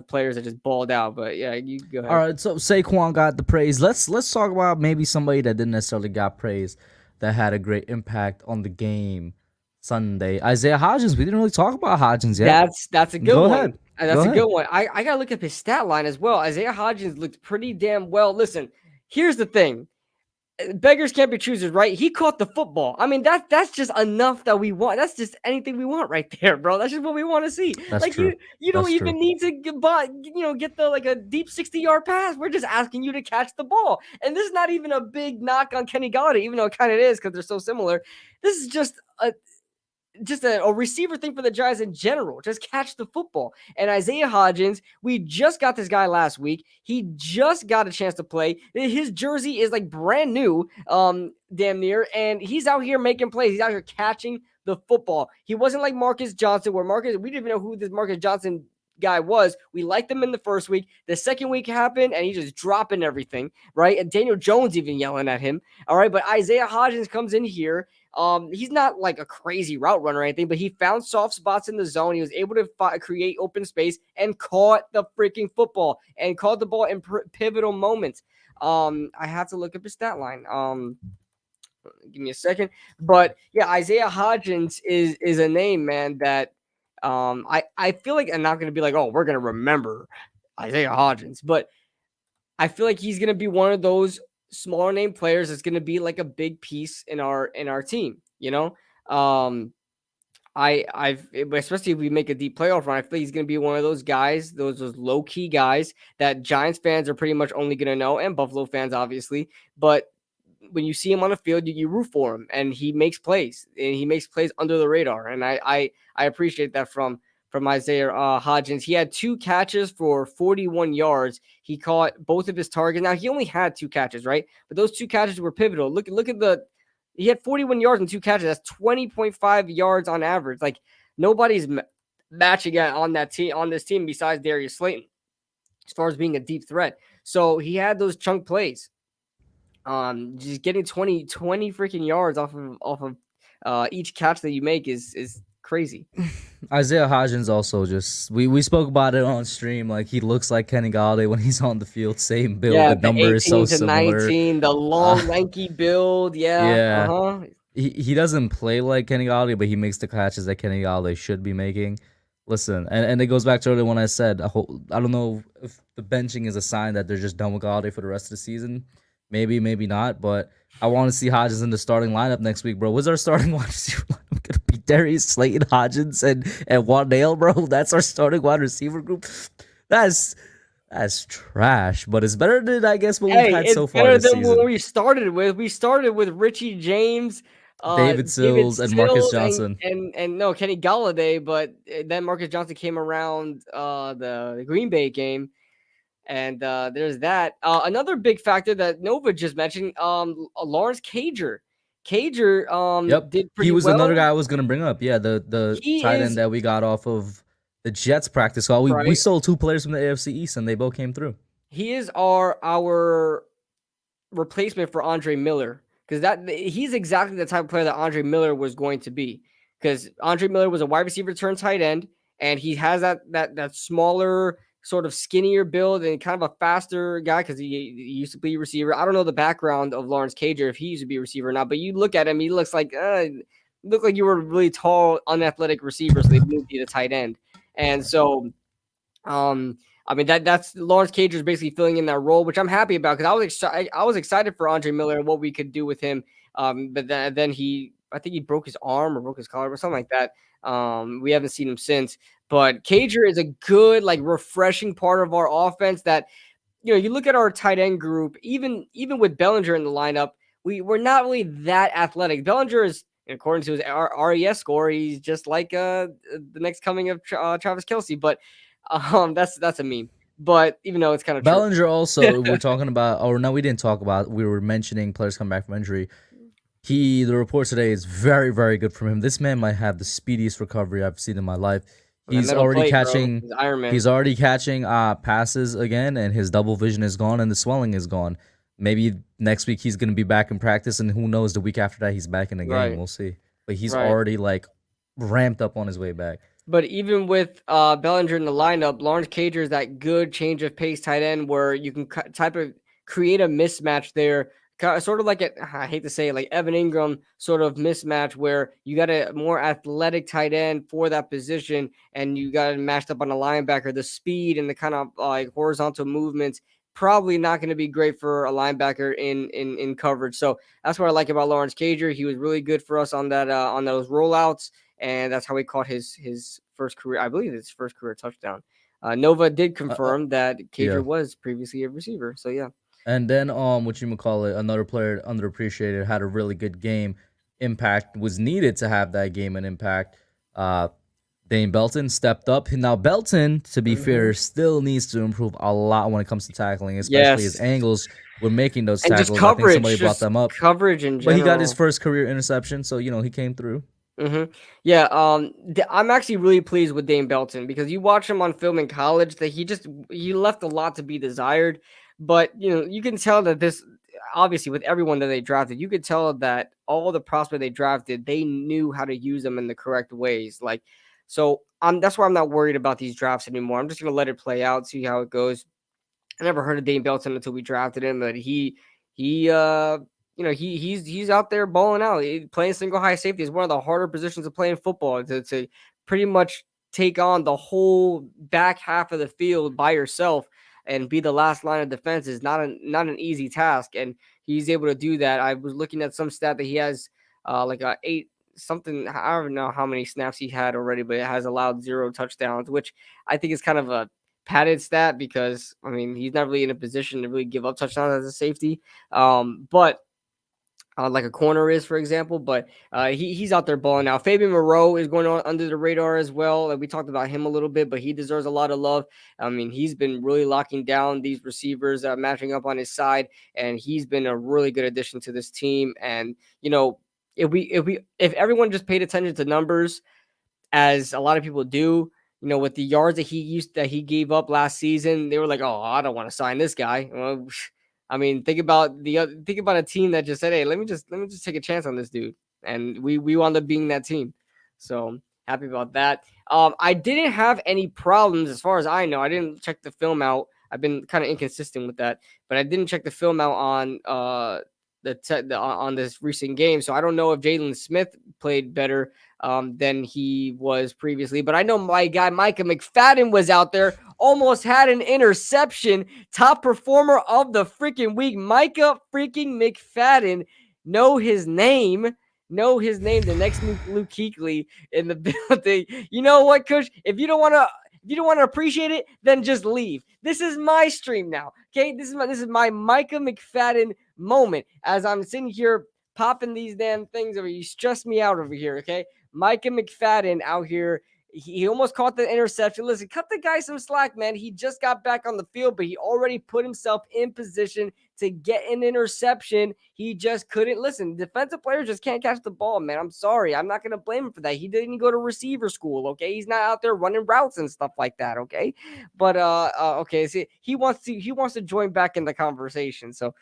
S1: players that just balled out. But yeah, you go ahead.
S2: All right, so Saquon got the praise. Let's talk about maybe somebody that didn't necessarily got praise that had a great impact on the game Sunday. Isaiah Hodgins. We didn't really talk about Hodgins yet.
S1: That's a good one.
S2: Ahead.
S1: That's a good one. I gotta look up his stat line as well. Isaiah Hodgins looked pretty damn well. Listen, here's the thing. Beggars can't be choosers, right? He caught the football. I mean, that's just enough that we want. That's just anything we want right there, bro. That's just what we want to see.
S2: That's
S1: like
S2: true.
S1: You don't even need to get the like a deep 60-yard pass. We're just asking you to catch the ball. And this is not even a big knock on Kenny Golladay, even though it kind of is because they're so similar. This is just a receiver thing for the Giants in general. Just catch the football. And Isaiah Hodgins, we just got this guy last week. He just got a chance to play. His jersey is like brand new, damn near, and he's out here making plays. He's out here catching the football. He wasn't like Marcus Johnson, we didn't even know who this Marcus Johnson guy was. We liked him in the first week. The second week happened, and he's just dropping everything, right? And Daniel Jones even yelling at him. All right, but Isaiah Hodgins comes in here. He's not like a crazy route runner or anything, but he found soft spots in the zone. He was able to create open space and caught the freaking football and caught the ball in pivotal moments. I have to look up his stat line. Give me a second. But yeah, Isaiah Hodgins is a name, man, that I feel like I'm not going to be like, oh, we're going to remember Isaiah Hodgins, but I feel like he's going to be one of those smaller name players that's going to be like a big piece in our team, especially if we make a deep playoff run, I feel he's going to be one of those guys, those low key guys that Giants fans are pretty much only going to know, and Buffalo fans obviously, but when you see him on the field, you root for him, and he makes plays, under the radar, and I appreciate that from Isaiah Hodgins. He had 2 catches for 41 yards. He caught both of his targets. Now, he only had 2 catches, right? But those 2 catches were pivotal. Look at he had 41 yards and 2 catches. That's 20.5 yards on average. Like, nobody's matching on this team besides Darius Slayton as far as being a deep threat. So he had those chunk plays. Just getting 20 freaking yards off of each catch that you make is crazy.
S2: Isaiah Hodgins also just we spoke about it on stream. Like, he looks like Kenny Golladay when he's on the field. Same build.
S1: Yeah,
S2: The
S1: the
S2: number is so
S1: 18 to
S2: similar.
S1: 19, the long, lanky build. Yeah.
S2: Yeah. He doesn't play like Kenny Golladay, but he makes the catches that Kenny Golladay should be making. Listen, and it goes back to earlier when I said I don't know if the benching is a sign that they're just done with Golladay for the rest of the season. Maybe, maybe not, but I want to see Hodgins in the starting lineup next week, bro. What's our starting wide receiver lineup gonna be? Darius Slayton, Hodgins, and Wandale, bro. That's our starting wide receiver group. That's trash, but it's better than, I guess, what we've had so far this season.
S1: What we started with. We started with Richie James,
S2: David Sills, and Marcus Johnson,
S1: and no, Kenny Golladay, but then Marcus Johnson came around the Green Bay game. And there's that. Another big factor that Nova just mentioned, Lawrence Cager. Cager did pretty well.
S2: He was another guy I was going to bring up. Yeah, the tight end that we got off of the Jets practice squad. We sold 2 players from the AFC East, and they both came through.
S1: He is our replacement for Andre Miller, because he's exactly the type of player that Andre Miller was going to be. Because Andre Miller was a wide receiver turned tight end, and he has that smaller, sort of skinnier build and kind of a faster guy because he used to be a receiver. I don't know the background of Lawrence Cager, if he used to be a receiver or not, but you look at him, he looks like you were a really tall, unathletic receiver, so they moved you to tight end. And so, I mean, that's Lawrence Cager is basically filling in that role, which I'm happy about because I was excited for Andre Miller and what we could do with him. But then I think he broke his arm or broke his collar or something like that. We haven't seen him since. But Cager is a good, like, refreshing part of our offense that, you look at our tight end group, even with Bellinger in the lineup, we're not really that athletic. Bellinger is, according to his RES score, he's just like the next coming of Travis Kelce. But that's a meme. But even though it's kind of
S2: Bellinger
S1: true.
S2: also, we're talking about, or no, we didn't talk about, we were mentioning players coming back from injury. The report today is very, very good from him. This man might have the speediest recovery I've seen in my life. He's already catching passes again, and his double vision is gone, and the swelling is gone. Maybe next week he's going to be back in practice, and who knows, the week after that he's back in the game. Right. We'll see. But he's already, like, ramped up on his way back.
S1: But even with Bellinger in the lineup, Lawrence Cager is that good change of pace tight end where you can create a mismatch there. Sort of like I hate to say it, like Evan Ingram sort of mismatch where you got a more athletic tight end for that position, and you got it matched up on a linebacker. The speed and the kind of like horizontal movements probably not going to be great for a linebacker in coverage. So that's what I like about Lawrence Cager. He was really good for us on that on those rollouts, and that's how he caught his first career. I believe his first career touchdown. Nova did confirm that Cager was previously a receiver. So yeah.
S2: And then, another player underappreciated, had a really good game. Impact was needed to have that game and impact. Dane Belton stepped up. Now, Belton, to be fair, still needs to improve a lot when it comes to tackling, especially his angles when making those tackles.
S1: Just coverage,
S2: I think somebody brought them up.
S1: Coverage in general.
S2: But he got his first career interception, so, he came through.
S1: Mm-hmm. Yeah, I'm actually really pleased with Dane Belton because you watch him on film in college that he left a lot to be desired. But, you can tell that this, obviously, with everyone that they drafted, you could tell that all the prospects they drafted, they knew how to use them in the correct ways. Like, so that's why I'm not worried about these drafts anymore. I'm just going to let it play out, see how it goes. I never heard of Dane Belton until we drafted him, but he's out there balling out. Playing single high safety is one of the harder positions to play in football. To pretty much take on the whole back half of the field by yourself and be the last line of defense is not an easy task, and he's able to do that. I was looking at some stat that he has like a 8 something. I don't know how many snaps he had already, but it has allowed 0 touchdowns, which I think is kind of a padded stat because he's not really in a position to really give up touchdowns as a safety, but like a corner is, for example. But he's out there balling now. Fabian Moreau is going on under the radar as well. We talked about him a little bit, but he deserves a lot of love. He's been really locking down these receivers, matching up on his side, and he's been a really good addition to this team. And if everyone just paid attention to numbers, as a lot of people do, with the yards that he gave up last season, they were like, "Oh, I don't want to sign this guy." Well, think about a team that just said, "Hey, let me just take a chance on this dude." and we wound up being that team. So happy about that. I didn't have any problems as far as I know. I didn't check the film out. I've been kind of inconsistent with that, but I didn't check the film out on on this recent game. So I don't know if Jalen Smith played better than he was previously. But I know my guy Micah McFadden was out there, almost had an interception. Top performer of the freaking week, Micah freaking McFadden. Know his name. The next Luke Kuechly in the building. You know what, Kush? If you don't want to appreciate it, then just leave. This is my stream now. Okay, this is my Micah McFadden moment as I'm sitting here popping these damn things over. You stress me out over here. Okay, Micah McFadden out here. He almost caught the interception. Listen, cut the guy some slack, man. He just got back on the field, but he already put himself in position to get an interception. He just couldn't. Listen, defensive players just can't catch the ball, man. I'm sorry. I'm not going to blame him for that. He didn't go to receiver school, okay? He's not out there running routes and stuff like that, okay? But, okay, see, he wants to join back in the conversation. So,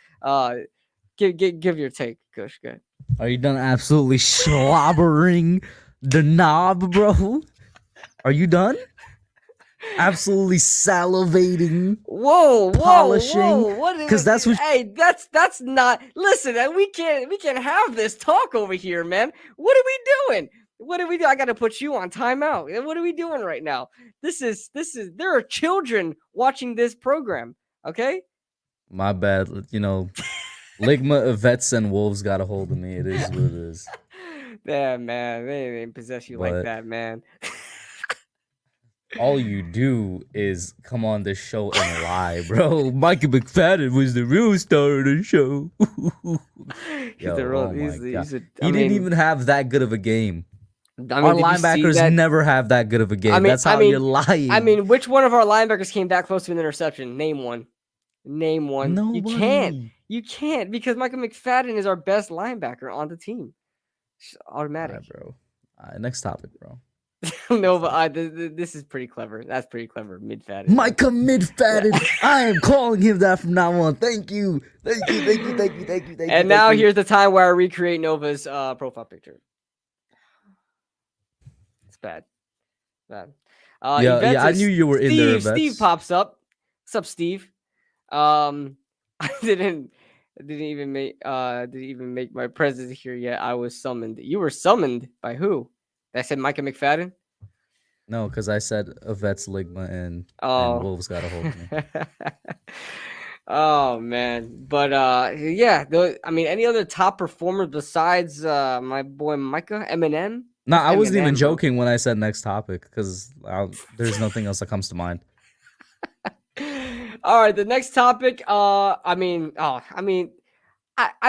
S1: give your take, Kush. Good.
S2: Are you done absolutely slobbering the knob, bro? Are you done? Absolutely salivating.
S1: Whoa,
S2: polishing.
S1: What?
S2: Because that's what.
S1: Hey, that's not. Listen, we can't have this talk over here, man. What are we doing? What do we do? I got to put you on timeout. What are we doing right now? This is. There are children watching this program. Okay.
S2: My bad. You know, Ligma, Vets, and Wolves got a hold of me. It is what it is.
S1: Yeah, man. They didn't possess you like that, man.
S2: All you do is come on this show and lie, bro. Micah McFadden was the real star of the show. He didn't even have that good of a game. Our linebackers never have that good of a game. That's how you're lying.
S1: I mean, which one of our linebackers came back close to an interception? Name one.
S2: Nobody.
S1: You can't because Micah McFadden is our best linebacker on the team. It's automatic.
S2: Right, bro. Next topic, bro.
S1: No, but this is pretty clever. That's pretty clever. McFadden.
S2: Micah McFadden. I am calling him that from now on. Thank you.
S1: And now here's the time where I recreate Nova's profile picture. It's bad.
S2: I knew you were in there.
S1: Steve pops up. What's up, Steve? I didn't even make my presence here yet. I was summoned. You were summoned by who? I said Micah McFadden?
S2: No, because I said Vets, Ligma, and Wolves got a hold of me.
S1: Oh, man. But, yeah. Any other top performers besides my boy Micah, Eminem?
S2: No, I wasn't even joking when I said next topic because there's nothing else that comes to mind.
S1: All right, the next topic. I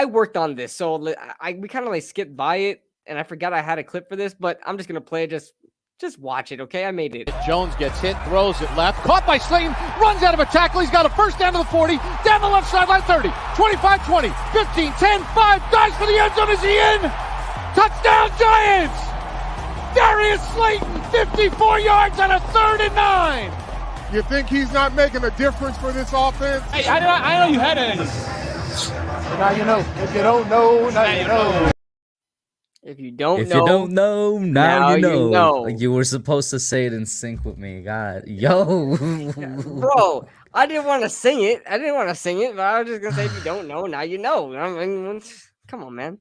S1: worked on this, so we kind of like skipped by it. And I forgot I had a clip for this, but I'm just going to play it. Just watch it, okay? I made it.
S5: Jones gets hit, throws it left. Caught by Slayton, runs out of a tackle. He's got a first down to the 40, down the left sideline, 30, 25, 20, 15, 10, 5. Dives for the end zone. Is he in? Touchdown, Giants! Darius Slayton, 54 yards on a 3rd and 9.
S4: You think he's not making a difference for this offense?
S7: Hey, I know you had it.
S3: Now you know. If you don't know, now you know.
S1: If you don't
S2: know, now you know. Like you were supposed to say it in sync with me. God, yo.
S1: Bro, I didn't want to sing it. But I was just going to say, if you don't know, now you know. I mean, come on, man.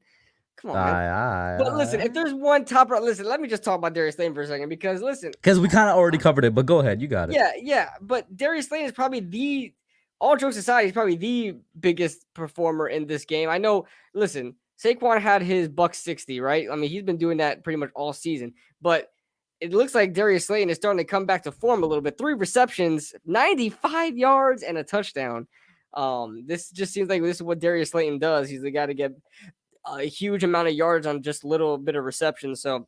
S1: But listen, if there's one top, listen, let me just talk about Darius Slayton for a second because
S2: we kind of already covered it, but go ahead. You got it.
S1: Yeah. But Darius Slayton is probably all jokes aside, he's probably the biggest performer in this game. I know, listen, Saquon had his $160, right? I mean, he's been doing that pretty much all season. But it looks like Darius Slayton is starting to come back to form a little bit. 3 receptions, 95 yards, and a touchdown. This just seems like this is what Darius Slayton does. He's the guy to get a huge amount of yards on just a little bit of reception. So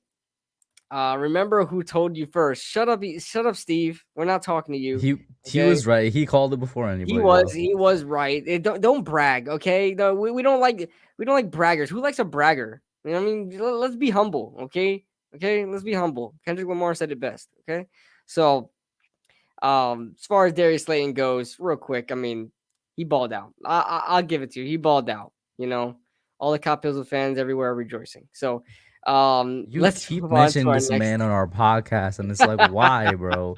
S1: remember who told you first. Shut up, Steve. We're not talking to you.
S2: He was right. He called it before anybody.
S1: He was right. Don't brag, okay? No, we don't like braggers. Who likes a bragger? You know what I mean? Let's be humble, okay? Okay, let's be humble. Kendrick Lamar said it best, okay? So, as far as Darius Slayton goes, real quick, I mean, he balled out. I'll give it to you. He balled out, you know? all the Capitals fans everywhere are rejoicing. So
S2: let's keep mentioning this man on our podcast, and it's like, why, bro?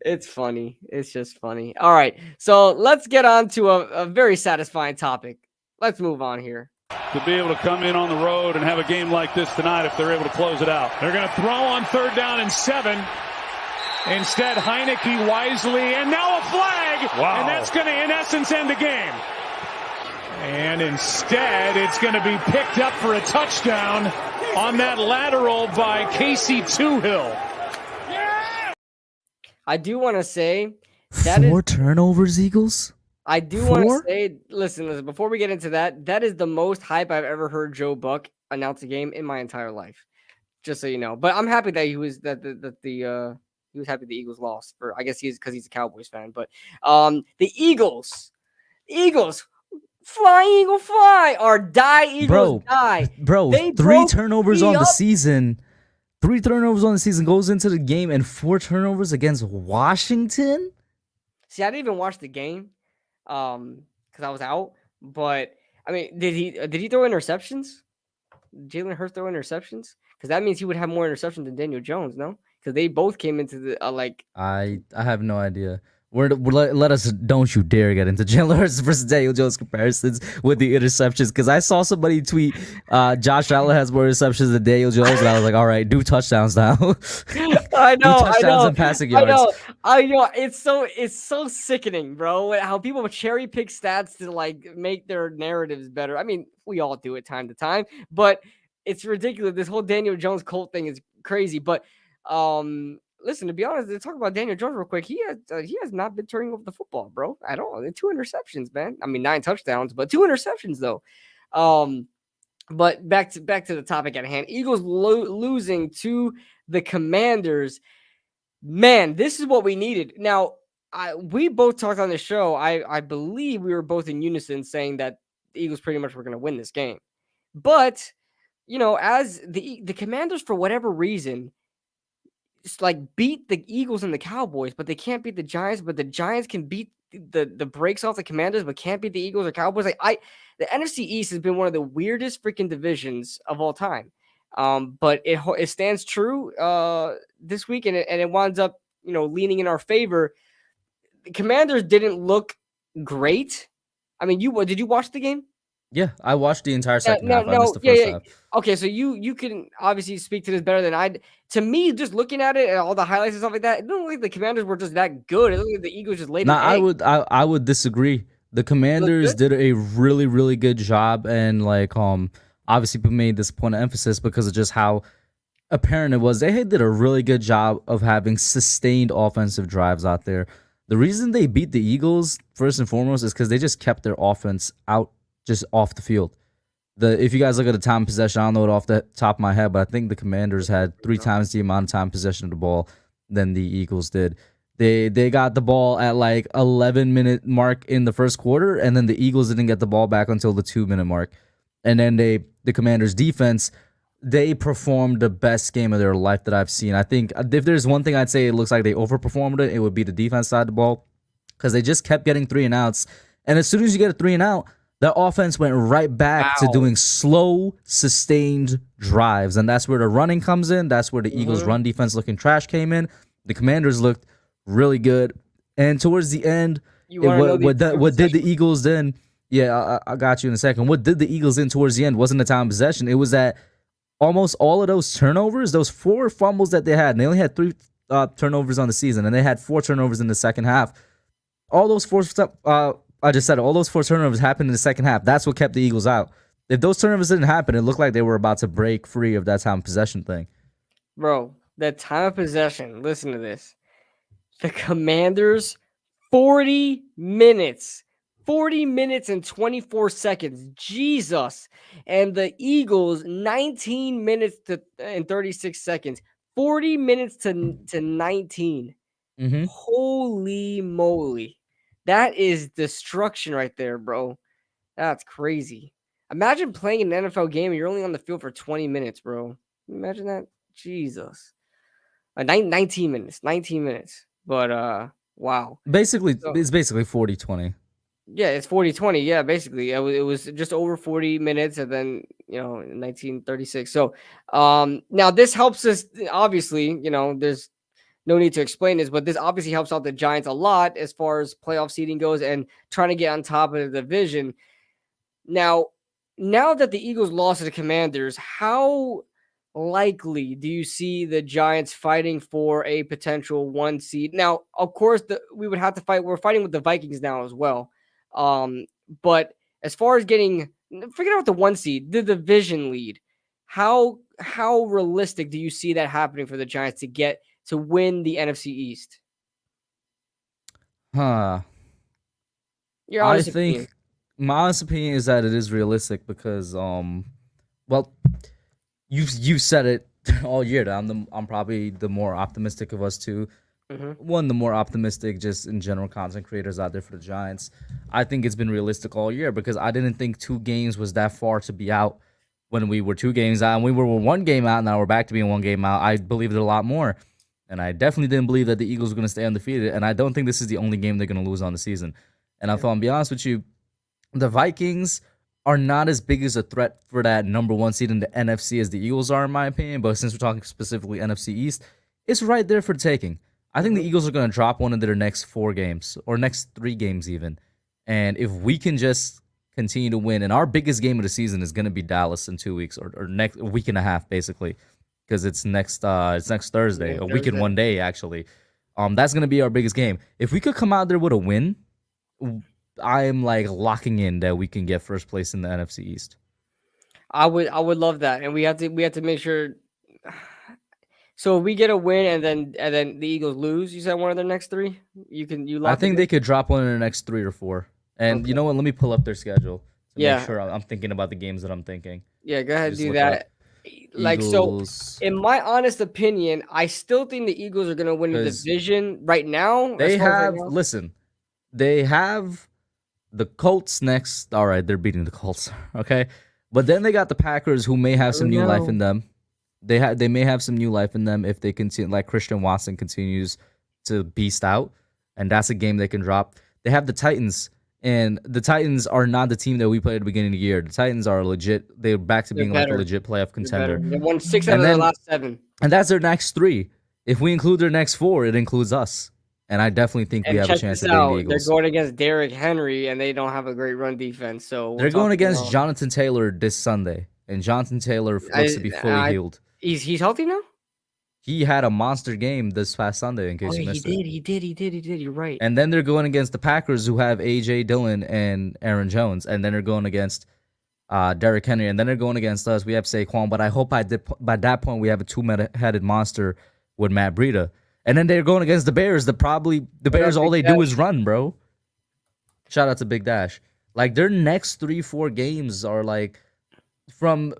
S1: It's funny. It's just funny. All right, so let's get on to a very satisfying topic. Let's move on here.
S7: To be able to come in on the road and have a game like this tonight if they're able to close it out. They're going to throw on 3rd down and 7. Instead, Heineke wisely, and now a flag.
S6: Wow.
S7: And that's going to, in essence, end the game. And instead, it's going to be picked up for a touchdown on that lateral by Casey Toohill.
S1: I do want to say
S2: that 4 turnovers, Eagles?
S1: I do want to say, listen, before we get into that, that is the most hype I've ever heard Joe Buck announce a game in my entire life. Just so you know. But I'm happy that he was he was happy the Eagles lost. For I guess because he's a Cowboys fan. But the Eagles, fly Eagle fly, or die Eagles die.
S2: Bro, 3 turnovers on the season. 3 turnovers on the season goes into the game, and 4 turnovers against Washington.
S1: See, I didn't even watch the game. Because I was out, but I mean, did he throw interceptions? Jalen Hurts throw interceptions? Because that means he would have more interceptions than Daniel Jones, no? Because they both came into the
S2: I have no idea. Let us, don't you dare get into Jalen Hurts versus Daniel Jones comparisons with the interceptions, because I saw somebody tweet Josh Allen has more interceptions than Daniel Jones, and I was like, all right, do touchdowns now.
S1: I know,
S2: touchdowns and passing yards.
S1: I know. It's so sickening, bro. How people cherry pick stats to like make their narratives better. I mean, we all do it time to time, but it's ridiculous. This whole Daniel Jones cult thing is crazy. But listen, to be honest, to talk about Daniel Jones real quick, he has not been turning over the football, bro, at all. 2 interceptions, man. I mean, 9 touchdowns, but 2 interceptions though. But back to the topic at hand. Eagles losing to the Commanders. Man, this is what we needed. Now, we both talked on the show. I believe we were both in unison saying that the Eagles pretty much were going to win this game. But, you know, as the Commanders, for whatever reason, just like beat the Eagles and the Cowboys, but they can't beat the Giants. But the Giants can beat the breaks off the Commanders, but can't beat the Eagles or Cowboys. The NFC East has been one of the weirdest freaking divisions of all time. But it stands true this week, and it winds up, you know, leaning in our favor. The Commanders didn't look great. I mean, did you watch the game?
S2: Yeah, I watched the entire second half. I missed the first half.
S1: Okay, so you can obviously speak to this better than I. To me, just looking at it and all the highlights and stuff like that, it didn't look like the Commanders were just that good. It looked like the Eagles just laid.
S2: I would disagree. The Commanders did a really, really good job, and like obviously we made this point of emphasis because of just how apparent it was. They did a really good job of having sustained offensive drives out there. The reason they beat the Eagles, first and foremost, is because they just kept their offense out, just off the field. If you guys look at the time possession, I don't know it off the top of my head, but I think the Commanders had 3 times the amount of time possession of the ball than the Eagles did. They got the ball at like 11-minute mark in the first quarter, and then the Eagles didn't get the ball back until the 2-minute mark. And then the Commanders' defense, they performed the best game of their life that I've seen. I think if there's one thing I'd say it looks like they overperformed it would be the defense side of the ball, because they just kept getting 3 and outs. And as soon as you get a 3 and out, the offense went right back to doing slow, sustained drives. And that's where the running comes in. That's where the Eagles' run defense looking trash came in. The Commanders looked really good. And towards the end, what did the Eagles then? Yeah, I got you in a second. What did the Eagles in towards the end wasn't the time possession. It was that almost all of those turnovers, those 4 fumbles that they had, and they only had 3 turnovers on the season, and they had 4 turnovers in the second half. All those 4 I just said all those 4 turnovers happened in the second half. That's what kept the Eagles out. If those turnovers didn't happen, it looked like they were about to break free of that time of possession thing.
S1: Bro, that time of possession, listen to this. The Commanders, 40 minutes and 24 seconds. Jesus. And the Eagles, 19 minutes and 36 seconds. 40 minutes to 19.
S2: Mm-hmm.
S1: Holy moly. That is destruction right there, bro. That's crazy. Imagine playing an NFL game and you're only on the field for 20 minutes, bro. Imagine that. Jesus. 19 minutes. But, wow.
S2: Basically, it's basically 40-20.
S1: Yeah, it's 40-20. Yeah, basically. It was just over 40 minutes and then, 1936. So, now this helps us, obviously, there's no need to explain this, but this obviously helps out the Giants a lot as far as playoff seeding goes and trying to get on top of the division. Now that the Eagles lost to the Commanders, how likely do you see the Giants fighting for a potential 1 seed? Now, of course, we would have to fight. We're fighting with the Vikings now as well. But as far as forget about the 1 seed, the division lead, how realistic do you see that happening for the Giants to win the NFC East? Your honest opinion.
S2: My honest opinion is that it is realistic because, well, you said it all year. I'm probably the more optimistic of us two. One, the more optimistic, just in general, content creators out there for the Giants. I think it's been realistic all year because I didn't think 2 games was that far to be out when we were 2 games out and we were 1 game out. Now we're back to being 1 game out. I believed it a lot more. And I definitely didn't believe that the Eagles were going to stay undefeated. And I don't think this is the only game they're going to lose on the season. And I thought, I'll be honest with you, the Vikings are not as big as a threat for that number 1 seed in the NFC as the Eagles are, in my opinion. But since we're talking specifically NFC East, it's right there for the taking. I think the Eagles are going to drop one of their next 4 games or next 3 games even. And if we can just continue to win, and our biggest game of the season is going to be Dallas in 2 weeks or next week and a half, basically, because it's next Thursday, a week and 1 day, actually. That's going to be our biggest game. If we could come out there with a win, I am like locking in that we can get first place in the NFC East.
S1: I would love that, and we have to make sure. So if we get a win and then the Eagles lose, you said one of their next 3.
S2: I think they could drop one in the next 3 or 4. And You know what? Let me pull up their schedule to make sure I'm thinking about the games that I'm thinking.
S1: Yeah, go ahead and do that. So, in my honest opinion, I still think the Eagles are going to win the division right now.
S2: They have they have the Colts next. All right, they're beating the Colts. Okay, but then they got the Packers, who may have some new life in them. They may have some new life in them if they continue, like Christian Watson continues to beast out, and that's a game they can drop. They have the Titans, and the Titans are not the team that we played at the beginning of the year. The Titans are legit. They're back to being like a legit playoff contender.
S1: They won 6 out of their last 7.
S2: And that's their next 3. If we include their next 4, it includes us. And I definitely think we have a chance to beat the Eagles.
S1: They're going against Derrick Henry, and they don't have a great run defense. So
S2: they're going against Jonathan Taylor this Sunday, and Jonathan Taylor looks to be fully healed.
S1: He's healthy now?
S2: He had a monster game this past Sunday, in case you missed it.
S1: He did. You're right.
S2: And then they're going against the Packers, who have A.J. Dillon and Aaron Jones. And then they're going against Derrick Henry. And then they're going against us. We have Saquon. But I hope by that point we have a 2-headed monster with Matt Breida. And then they're going against the Bears. The Bears, all they do is run, bro. Shout out to Big Dash. Like, their next 3-4 games are like, from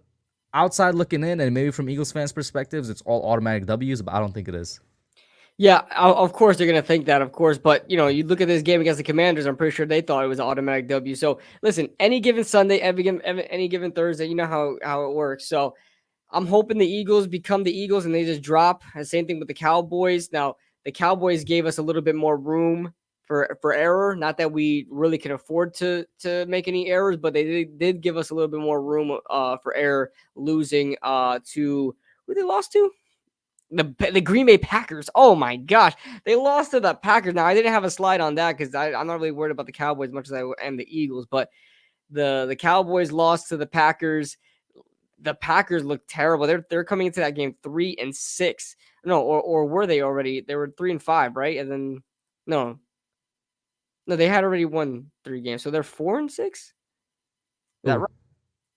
S2: outside looking in, and maybe from Eagles fans' perspectives, it's all automatic W's, but I don't think it is.
S1: Yeah, of course they're going to think that, of course. But, you look at this game against the Commanders, I'm pretty sure they thought it was an automatic W. So, listen, any given Sunday, any given Thursday, you know how it works. So, I'm hoping the Eagles become the Eagles and they just drop. The same thing with the Cowboys. Now, the Cowboys gave us a little bit more room for error. Not that we really can afford to make any errors, but they did give us a little bit more room for error, losing to who they lost to? The Green Bay Packers. Oh my gosh, they lost to the Packers. Now I didn't have a slide on that because I'm not really worried about the Cowboys as much as I am the Eagles, but the Cowboys lost to the Packers. The Packers look terrible. They're coming into that game 3-6. No, or were they already? They were 3-5, right? And then no, they had already won 3 games, so they're 4-6. Is that right?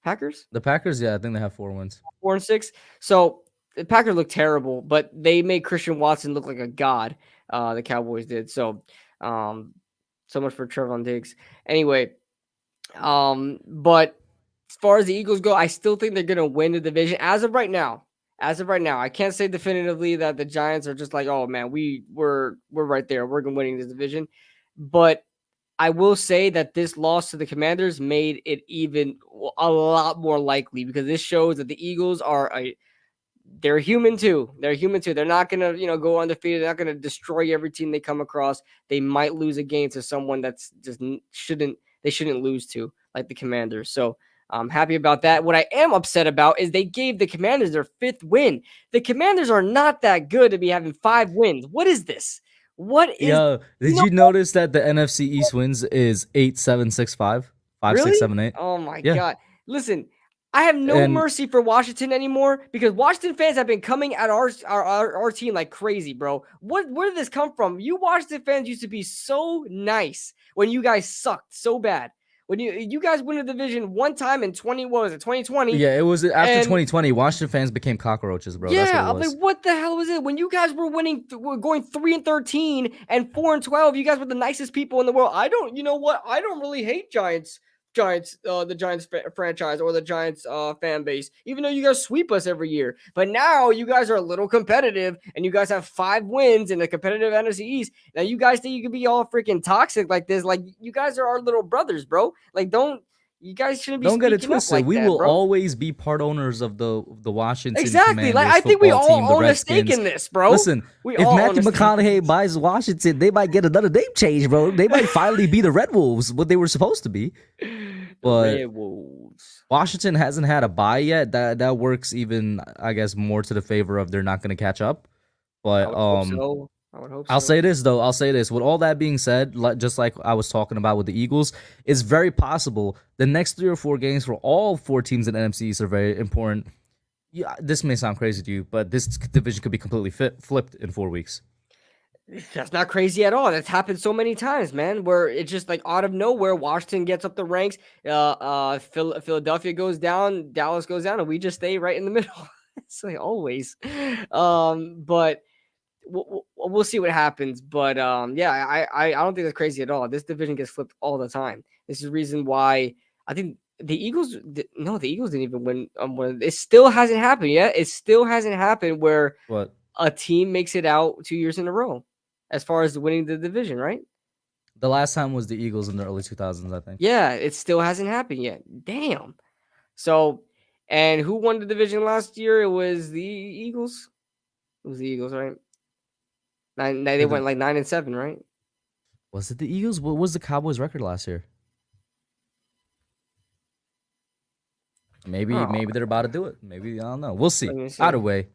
S1: Packers?
S2: The Packers, yeah, I think they have 4 wins.
S1: 4-6. So the Packers look terrible, but they made Christian Watson look like a god. The Cowboys did. So, so much for Trevon Diggs. Anyway, but as far as the Eagles go, I still think they're going to win the division as of right now. I can't say definitively that the Giants are just like, oh man, we're right there. We're winning this division. But I will say that this loss to the Commanders made it even a lot more likely because this shows that the Eagles are they're human too. They're not gonna, go undefeated. They're not gonna destroy every team they come across. They might lose a game to someone that's just shouldn't lose to, like the Commanders. So I'm happy about that. What I am upset about is they gave the Commanders their 5th win. The Commanders are not that good to be having 5 wins. What is this?
S2: Yo, did you notice that the NFC East wins is 8-7-6-5? 5,
S1: really?
S2: 6, 7, 8.
S1: Oh my God. Listen, I have no mercy for Washington anymore because Washington fans have been coming at our team like crazy, bro. Where did this come from? You Washington fans used to be so nice when you guys sucked so bad. When you guys win a division one time in 2020?
S2: Yeah, it was after 2020. Washington fans became cockroaches, bro.
S1: Yeah,
S2: that's what it
S1: I'm
S2: was.
S1: like, what the hell was it? When you guys were winning, were going 3-13 and 4-12, you guys were the nicest people in the world. You know what? I don't really hate the Giants franchise or the Giants fan base, even though you guys sweep us every year. But now you guys are a little competitive and you guys have 5 wins in the competitive NFC East. Now you guys think you can be all freaking toxic like this. Like, you guys are our little brothers, bro. Like, you guys shouldn't be.
S2: Don't get it twisted.
S1: Like
S2: we
S1: that,
S2: will
S1: bro.
S2: always be part owners of the Washington.
S1: Exactly. Like, I think we all own a stake in this, bro.
S2: Listen, if Matthew McConaughey buys Washington, they might get another name change, bro. They might finally be the Red Wolves, what they were supposed to be. But
S1: Red Wolves.
S2: Washington hasn't had a bye yet. That works even, I guess, more to the favor of they're not going to catch up. But
S1: I would hope so.
S2: I'll say this, though. With all that being said, just like I was talking about with the Eagles, it's very possible the next 3 or 4 games for all 4 teams in the NFC East are very important. Yeah, this may sound crazy to you, but this division could be completely flipped in 4 weeks.
S1: That's not crazy at all. That's happened so many times, man, where it's just like out of nowhere, Washington gets up the ranks, Philadelphia goes down, Dallas goes down, and we just stay right in the middle. It's like always. But we'll see what happens. But yeah, I don't think that's crazy at all. This division gets flipped all the time. This is the reason why I think the Eagles didn't even win. It still hasn't happened yet. It still hasn't happened where a team makes it out 2 years in a row as far as winning the division, right?
S2: The last time was the Eagles in the early 2000s, I think.
S1: Yeah, it still hasn't happened yet. Damn. So, and who won the division last year? It was the Eagles. It was the Eagles, right? They went like 9-7, right?
S2: Was it the Eagles? What was the Cowboys' record last year? Maybe they're about to do it. Maybe, I don't know. We'll see. Either way,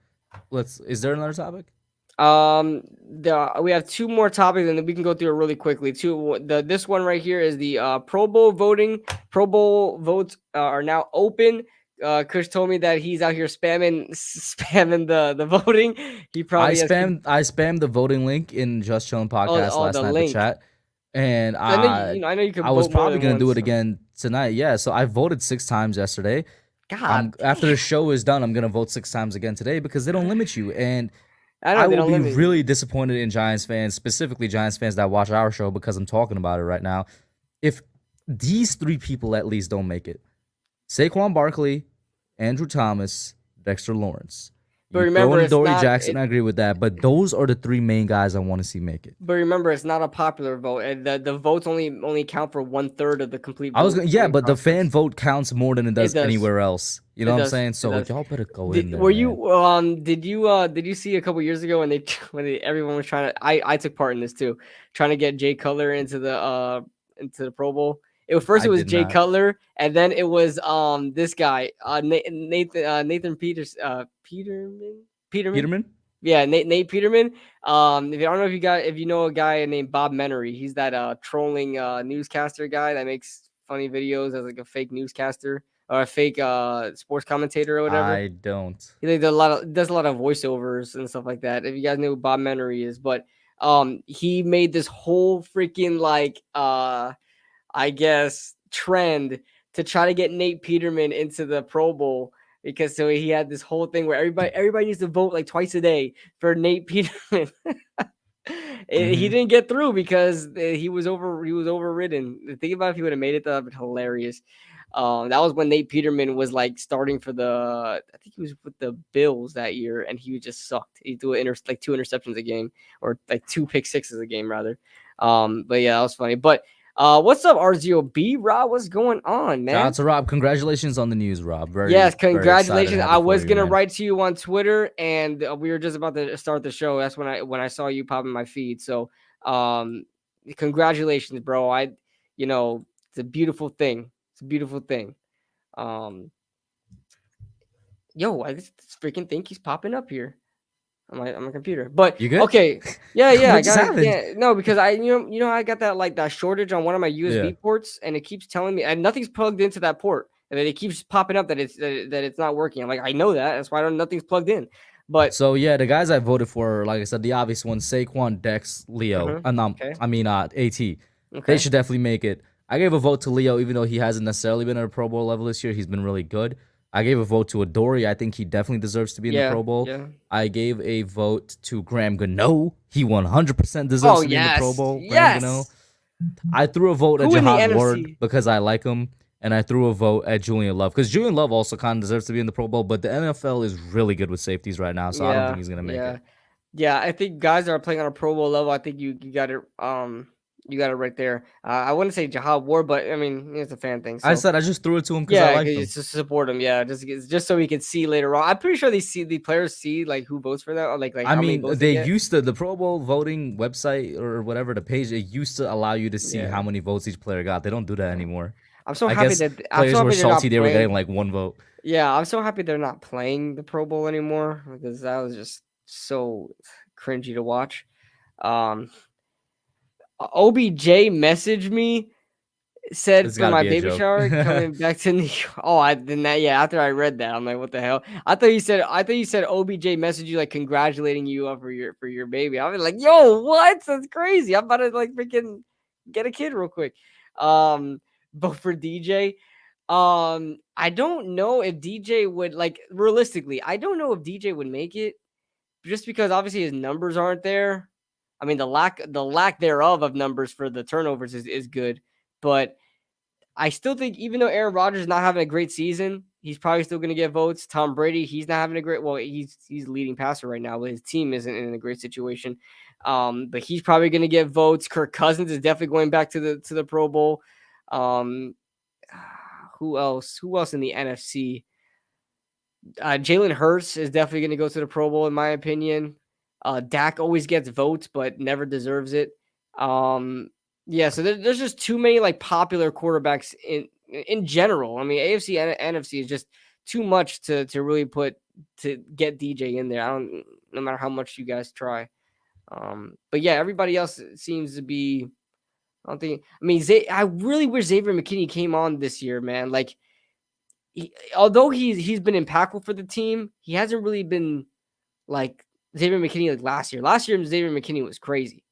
S2: is there another topic?
S1: We have 2 more topics, and then we can go through it really quickly. This one right here is the Pro Bowl voting. Pro Bowl votes are now open. Kush told me that he's out here spamming the voting. He probably
S2: I spammed the voting link in Just Chillin' podcast last night in the chat, and I know you can. I was probably gonna do it again tonight. Yeah, so I voted 6 times yesterday.
S1: God,
S2: after the show is done, I'm gonna vote 6 times again today because they don't limit you, and I will be really disappointed in Giants fans, specifically Giants fans that watch our show, because I'm talking about it right now. If these 3 people at least don't make it, Saquon Barkley, Andrew Thomas, Dexter Lawrence.
S1: But remember,
S2: Dory Jackson, I agree with that. But those are the 3 main guys I want to see make it.
S1: But remember, it's not a popular vote. The votes only count for 1/3 of the complete vote.
S2: But the fan vote counts more than it does anywhere else. You know what I'm saying? So y'all better go in there.
S1: Did you see a couple years ago when everyone was trying to? I took part in this too, trying to get Jay Cutler into the Pro Bowl. It was Jay Cutler, and then it was this guy Nathan Peterman. Yeah, Nate Peterman. I don't know if you know a guy named Bob Menery. He's that trolling newscaster guy that makes funny videos as like a fake newscaster or a fake sports commentator or whatever.
S2: I don't.
S1: He does a lot of voiceovers and stuff like that. If you guys know who Bob Menery is, but he made this whole freaking I guess trend to try to get Nate Peterman into the Pro Bowl, because so he had this whole thing where everybody needs to vote like twice a day for Nate Peterman. He didn't get through because he was overridden. Think about if he would have made it, that would have been hilarious. That was when Nate Peterman was like starting for I think he was with the Bills that year, and he just sucked. He threw 2 interceptions a game, or like 2 pick sixes a game rather. But yeah, that was funny. But What's up, RZOB? Rob, what's going on, man?
S2: Shout out to Rob. Congratulations on the news, Rob.
S1: Yes, congratulations. I was gonna
S2: man.
S1: write to you on Twitter, and we were just about to start the show. That's when I saw you pop in my feed. So, congratulations, bro. It's a beautiful thing. It's a beautiful thing. I just freaking think he's popping up here on my computer. But
S2: you good?
S1: Okay, yeah,
S2: I got it.
S1: Yeah, no, because I got that shortage on one of my USB ports, and it keeps telling me, and nothing's plugged into that port, and then it keeps popping up that it's not working. I'm like, I know that. That's why nothing's plugged in. But
S2: so yeah, the guys I voted for, like I said, the obvious ones: Saquon, Dex, Leo.
S1: Okay.
S2: AT.
S1: Okay.
S2: They should definitely make it. I gave a vote to Leo, even though he hasn't necessarily been at a Pro Bowl level this year. He's been really good. I gave a vote to Adoree. I think he definitely deserves to be in the Pro Bowl.
S1: Yeah.
S2: I gave a vote to Graham Gano. He 100% deserves to be in the Pro Bowl. Graham Gano. I threw a vote at Jahad Ward because I like him, and I threw a vote at Julian Love because Julian Love also kind of deserves to be in the Pro Bowl, but the NFL is really good with safeties right now, so I don't think he's going to make it.
S1: Yeah, I think guys that are playing on a Pro Bowl level, I think you got it. You got it right there. I wouldn't say Jahad Ward, but I mean, it's a fan thing. So.
S2: I just threw it to him because I like him.
S1: Just to support him. Yeah, just so we can see later on. I'm pretty sure the players see like who votes for that. Or like
S2: I mean, they used to, the Pro Bowl voting website or whatever, the page, it used to allow you to see how many votes each player got. They don't do that anymore.
S1: I'm so happy that
S2: players were salty they were getting like one vote.
S1: Yeah, I'm so happy they're not playing the Pro Bowl anymore because that was just so cringy to watch. OBJ messaged me, said for my baby shower coming back to New York. After I read that, I'm like, what the hell? I thought you said OBJ messaged you like congratulating you for your baby. I was like, yo, what? That's crazy. I'm about to like freaking get a kid real quick. But for DJ, I don't know if DJ would, like, realistically, I don't know if DJ would make it just because obviously his numbers aren't there. I mean, the lack thereof of numbers for the turnovers is good, but I still think even though Aaron Rodgers is not having a great season, he's probably still going to get votes. Tom Brady, he's not having a great. Well, he's leading passer right now, but his team isn't in a great situation. But he's probably going to get votes. Kirk Cousins is definitely going back to the Pro Bowl. Who else? Who else in the NFC? Jalen Hurts is definitely going to go to the Pro Bowl in my opinion. Dak always gets votes, but never deserves it. So there's just too many like popular quarterbacks in general. I mean, AFC and NFC is just too much to really get DJ in there. No matter how much you guys try. But yeah, everybody else seems to be. I really wish Xavier McKinney came on this year, man. Like, although he's been impactful for the team, he hasn't really been like Xavier McKinney like last year. Last year, Xavier McKinney was crazy,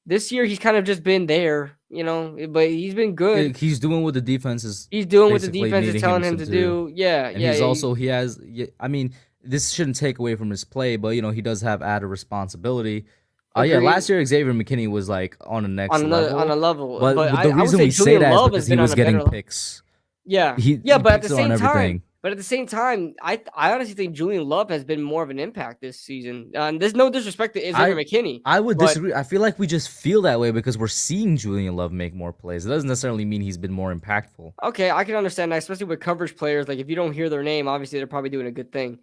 S1: This year he's kind of just been there, but he's been good.
S2: He's doing what the defense is.
S1: He's doing what the defense is telling him to do. Yeah,
S2: and he has. I mean, this shouldn't take away from his play, but he does have added responsibility. Last year Xavier McKinney was like on a level. But the reason we say that is because he was getting picks.
S1: Yeah, but at the same time, I honestly think Julian Love has been more of an impact this season. There's no disrespect to Xavier McKinney.
S2: I would disagree. I feel like we just feel that way because we're seeing Julian Love make more plays. It doesn't necessarily mean he's been more impactful.
S1: Okay, I can understand that, especially with coverage players. Like if you don't hear their name, obviously they're probably doing a good thing,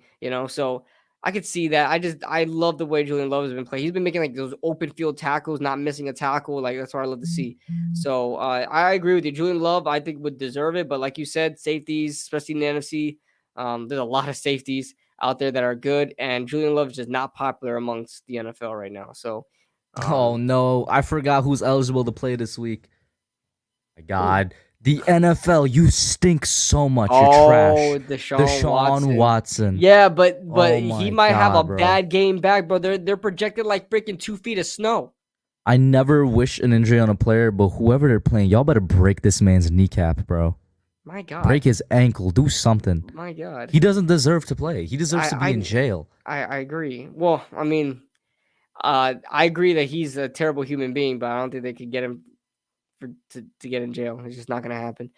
S1: So I could see that. I love the way Julian Love has been playing. He's been making like those open field tackles, not missing a tackle. Like that's what I love to see. So I agree with you. Julian Love, I think would deserve it. But like you said, safeties, especially in the NFC, there's a lot of safeties out there that are good. And Julian Love is just not popular amongst the NFL right now. So,
S2: oh no, I forgot who's eligible to play this week. My God. The NFL, you stink so much. You're trash. Deshaun Watson.
S1: Yeah, but he might have a bad game back, bro. They're projected like freaking 2 feet of snow.
S2: I never wish an injury on a player, but whoever they're playing, y'all better break this man's kneecap, bro.
S1: My God.
S2: Break his ankle. Do something.
S1: My God.
S2: He doesn't deserve to play. He deserves to be in jail.
S1: I agree. Well, I mean, I agree that he's a terrible human being, but I don't think they could get him to get in jail. It's just not going to happen.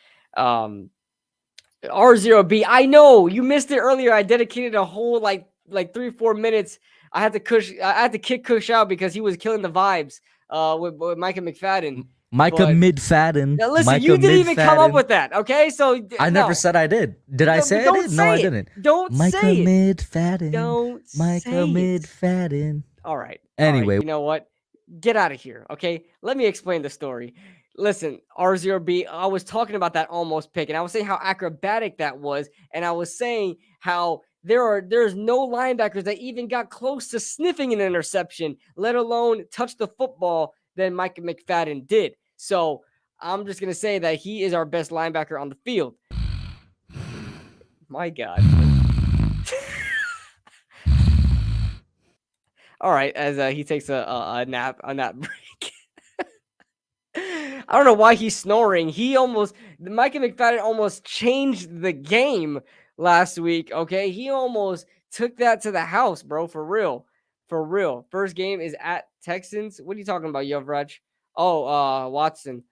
S1: R0B, I know you missed it earlier. I dedicated a whole like 3-4 minutes. I had to kick Kush out because he was killing the vibes with Micah McFadden.
S2: Micah Midfadden.
S1: Now listen,
S2: Micah
S1: you didn't even come up
S2: Midfadden.
S1: with that, okay? So
S2: I never said I did. Did I say I did? No, I didn't.
S1: Don't
S2: Micah
S1: say it.
S2: Midfadden.
S1: Don't
S2: Micah
S1: say it.
S2: Midfadden.
S1: All right.
S2: Anyway.
S1: You know what? Get out of here, okay? Let me explain the story. Listen, R0B, I was talking about that almost pick, and I was saying how acrobatic that was, and I was saying how there's no linebackers that even got close to sniffing an interception, let alone touch the football, than Micah McFadden did. So I'm just going to say that he is our best linebacker on the field. My God. All right, as he takes a nap break. I don't know why he's snoring. Micah McFadden almost changed the game last week, okay? He almost took that to the house, bro, for real. For real. First game is at Texans. What are you talking about, Yovraj? Oh, Watson.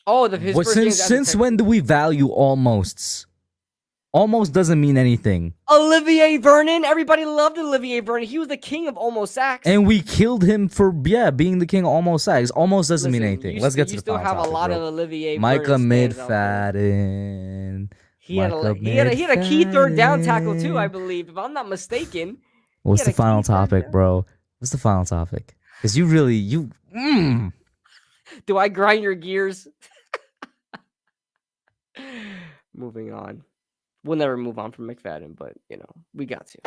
S1: Oh, his first game
S2: since when do we value almosts? Almost doesn't mean anything.
S1: Olivier Vernon. Everybody loved Olivier Vernon. He was the king of almost sacks.
S2: And we killed him for, being the king of almost sacks. Almost doesn't mean anything. Let's get to the final topic,
S1: You still have a lot of Olivier
S2: Micah
S1: Vernon
S2: Midfadden.
S1: He had a key third down tackle too, I believe, if I'm not mistaken.
S2: What's the final topic, bro? What's the final topic? Because you really,
S1: Do I grind your gears? Moving on. We'll never move on from McFadden, but, we got to.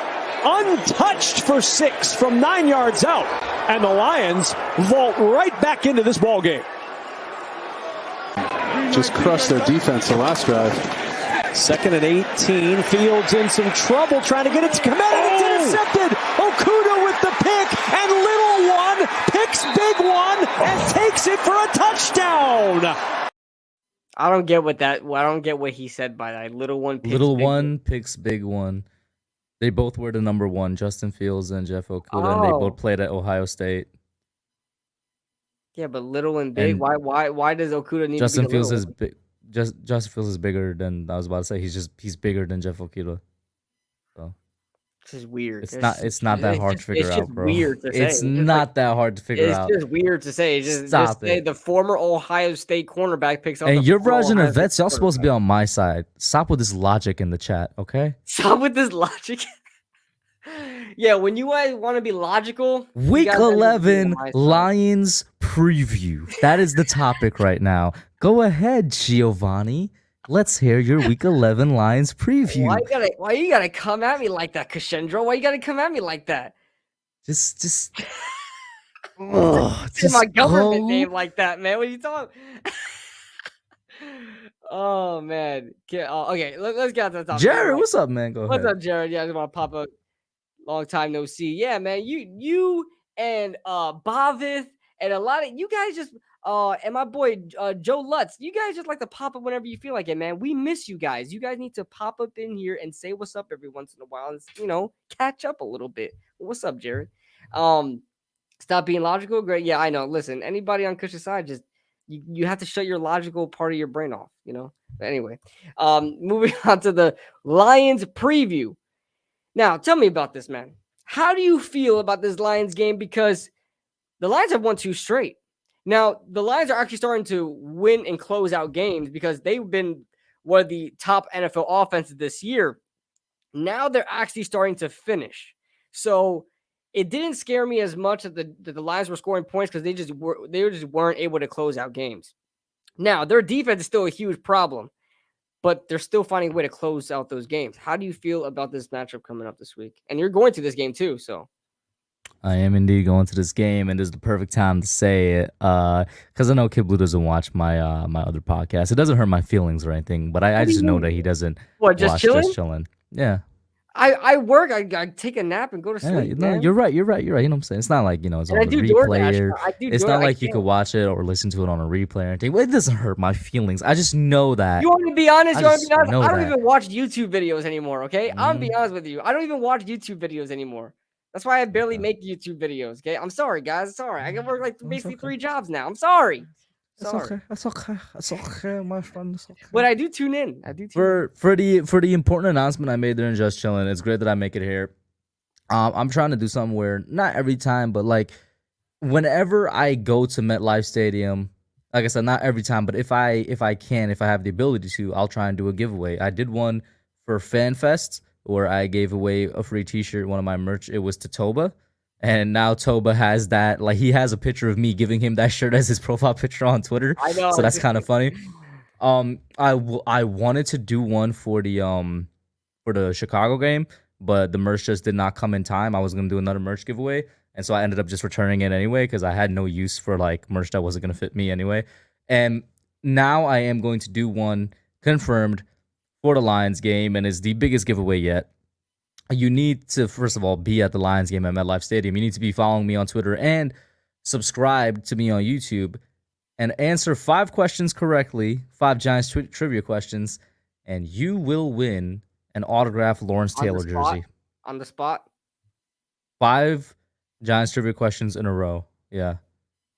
S8: Untouched for 6 from 9 yards out. And the Lions vault right back into this ball game.
S9: Just crushed their defense the last drive.
S8: 2nd and 18. Fields in some trouble trying to get it to come out, and it's intercepted. Okudah with the pick, and little one picks big one and takes it for a touchdown.
S1: I don't get what he said by that. Little one
S2: picks big one. They both were the number one, Justin Fields and Jeff Okudah, and they both played at Ohio State.
S1: Yeah, but little and big. Why does Okudah need
S2: Justin
S1: to be
S2: Fields is big? Justin Fields is bigger than I was about to say. He's bigger than Jeff Okudah. So
S1: this is weird.
S2: It's not that hard to figure out, bro.
S1: Weird to say.
S2: It's not that hard to figure out.
S1: It's just weird to say. Just say the former Ohio State cornerback picks up.
S2: And you're Raj and Vets, y'all supposed to be on my side. Stop with this logic in the chat, okay?
S1: Stop with this logic. Yeah, when you guys want to be logical.
S2: Week 11 Lions preview. That is the topic right now. Go ahead, Giovanni. Let's hear your Week 11 Lions preview.
S1: Why you gotta come at me like that, Kashendra? Why you gotta come at me like that?
S2: Just
S1: my government name like that, man. What are you talking? Oh man. Okay, let's get to the topic.
S2: Jared, what's up, man? Go ahead.
S1: What's up, Jared? Yeah, I just want to pop up. Long time no see. Yeah, man. You and Bavith and a lot of you guys just and my boy Joe Lutz, you guys just like to pop up whenever you feel like it, man. We miss you guys. You guys need to pop up in here and say what's up every once in a while and catch up a little bit. What's up, Jared? Stop being logical. Great. Yeah, I know. Listen, anybody on Kush's side, just you have to shut your logical part of your brain off, But anyway, moving on to the Lions preview. Now, tell me about this, man. How do you feel about this Lions game? Because the Lions have won 2 straight. Now, the Lions are actually starting to win and close out games because they've been one of the top NFL offenses this year. Now they're actually starting to finish. So it didn't scare me as much that the Lions were scoring points because they just weren't able to close out games. Now, their defense is still a huge problem, but they're still finding a way to close out those games. How do you feel about this matchup coming up this week? And you're going to this game too, so.
S2: I am indeed going to this game, and this is the perfect time to say it because I know Kid Blue doesn't watch my other podcast. It doesn't hurt my feelings or anything, but I just know that he doesn't watch Just Chilling. Yeah.
S1: I work. I take a nap and go to sleep.
S2: Yeah, you're right. You know what I'm saying? It's not like it's on a replay. It's not like you could watch it or listen to it on a replay or anything. It doesn't hurt my feelings. I just know that.
S1: You want me to be honest? I don't even watch YouTube videos anymore. Okay, I'm gonna be honest with you. I don't even watch YouTube videos anymore. That's why I barely make YouTube videos. Okay, I'm sorry, guys. It's all right. I can work basically 3 jobs now. I'm sorry.
S2: It's okay. It's okay, my friend. It's okay.
S1: But I do tune in.
S2: For the important announcement I made there in Just Chilling. It's great that I make it here. I'm trying to do something where not every time, but whenever I go to MetLife Stadium, like I said, not every time, but if I have the ability to, I'll try and do a giveaway. I did one for FanFest where I gave away a free T-shirt, one of my merch. It was to Toba, and now Toba has that. Like, he has a picture of me giving him that shirt as his profile picture on Twitter.
S1: I know,
S2: so that's kind of funny. I wanted to do one for the Chicago game, but the merch just did not come in time. I was gonna do another merch giveaway. And so I ended up just returning it anyway because I had no use for like merch that wasn't going to fit me anyway. And now I am going to do one confirmed for the Lions game, and it's the biggest giveaway yet. You need to, first of all, be at the Lions game at MetLife Stadium. You need to be following me on Twitter and subscribe to me on YouTube and answer 5 questions correctly, 5 Giants trivia questions, and you will win an autographed Lawrence Taylor jersey.
S1: On the spot?
S2: 5 Giants trivia questions in a row. Yeah.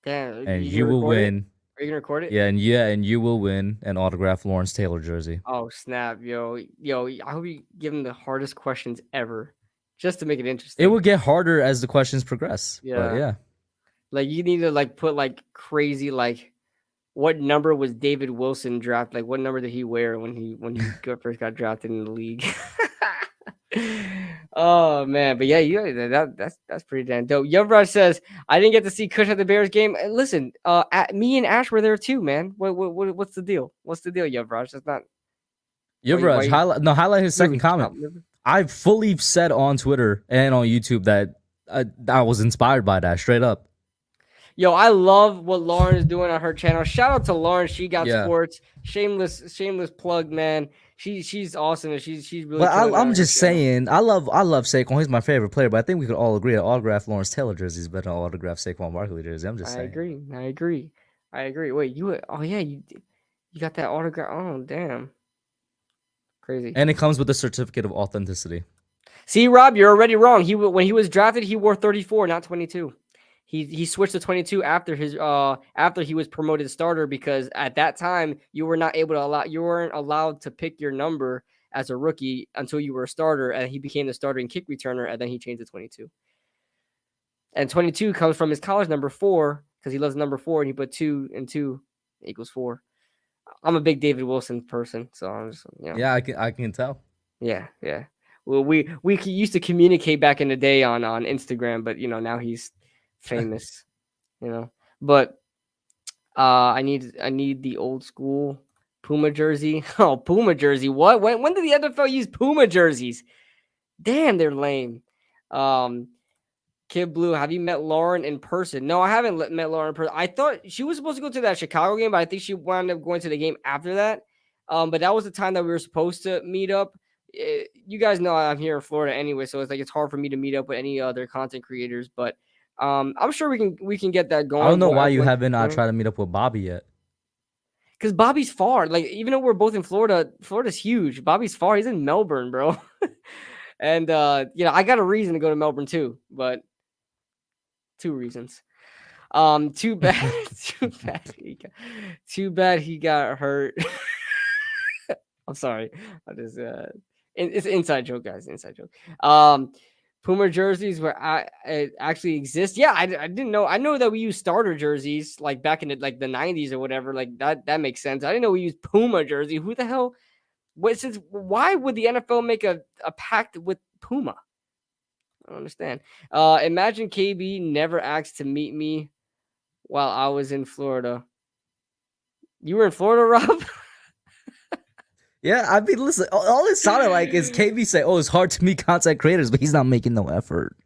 S1: Damn.
S2: And you will win.
S1: Are you gonna record it?
S2: Yeah, and you will win an autographed Lawrence Taylor jersey.
S1: Oh snap, yo! I hope you give him the hardest questions ever, just to make it interesting.
S2: It will get harder as the questions progress.
S1: Yeah.
S2: But yeah.
S1: Like, you need to like put like crazy, like, what number was David Wilson drafted? Like, what number did he wear when he first got drafted in the league? Oh man, but yeah, that's pretty damn dope. Yuvraj says, I didn't get to see Kush at the Bears game. Listen, me and Ash were there too, man. What's the deal? What's the deal, Yuvraj? That's not
S2: Yuvraj. Highlight his second comment. I fully said on Twitter and on YouTube that I was inspired by that, straight up.
S1: Yo, I love what Lauren is doing on her channel. Shout out to Lauren. She got sports. Shameless plug, man. She's awesome, and she's really.
S2: But I'm just saying, I love Saquon. He's my favorite player, but I think we could all agree that autographed Lawrence Taylor jersey is better than autographed Saquon Barkley jersey. I'm just saying.
S1: I agree. Wait, you got that autograph? Oh, damn. Crazy.
S2: And it comes with a certificate of authenticity.
S1: See, Rob, you're already wrong. When he was drafted, he wore 34, not 22. He switched to 22 after he was promoted starter, because at that time you weren't allowed to pick your number as a rookie until you were a starter, and he became the starting kick returner, and then he changed to 22. And 22 comes from his college number 4, because he loves number 4, and he put 2 and 2 equals 4. I'm a big David Wilson person, so I'm just
S2: Yeah, I can tell.
S1: Yeah. Well, we used to communicate back in the day on Instagram, but now he's famous, but I need the old school Puma jersey. Oh, Puma jersey. What? When did the NFL use Puma jerseys? Damn, they're lame. Kid Blue, have you met Lauren in person? No, I haven't met Lauren in person. I thought she was supposed to go to that Chicago game, but I think she wound up going to the game after that. But that was the time that we were supposed to meet up. You guys know I'm here in Florida anyway, so it's hard for me to meet up with any other content creators, but I'm sure we can get that going.
S2: I don't know why you haven't tried to meet up with Bobby yet.
S1: Because Bobby's far. Like, even though we're both in Florida, Florida's huge. Bobby's far. He's in Melbourne, bro. And I got a reason to go to Melbourne too, but 2 reasons. Too bad. Too bad he got hurt. I'm sorry. It's an inside joke, guys. Inside joke. Puma jerseys where it actually exists. Yeah, I didn't know. I know that we use starter jerseys like back in the 90s or whatever. Like that makes sense. I didn't know we used Puma jersey. Who the hell? Why would the NFL make a pact with Puma? I don't understand. Imagine KB never asked to meet me while I was in Florida. You were in Florida, Rob?
S2: Yeah, I mean, listen, all it sounded like is KB say, it's hard to meet content creators, but he's not making no effort.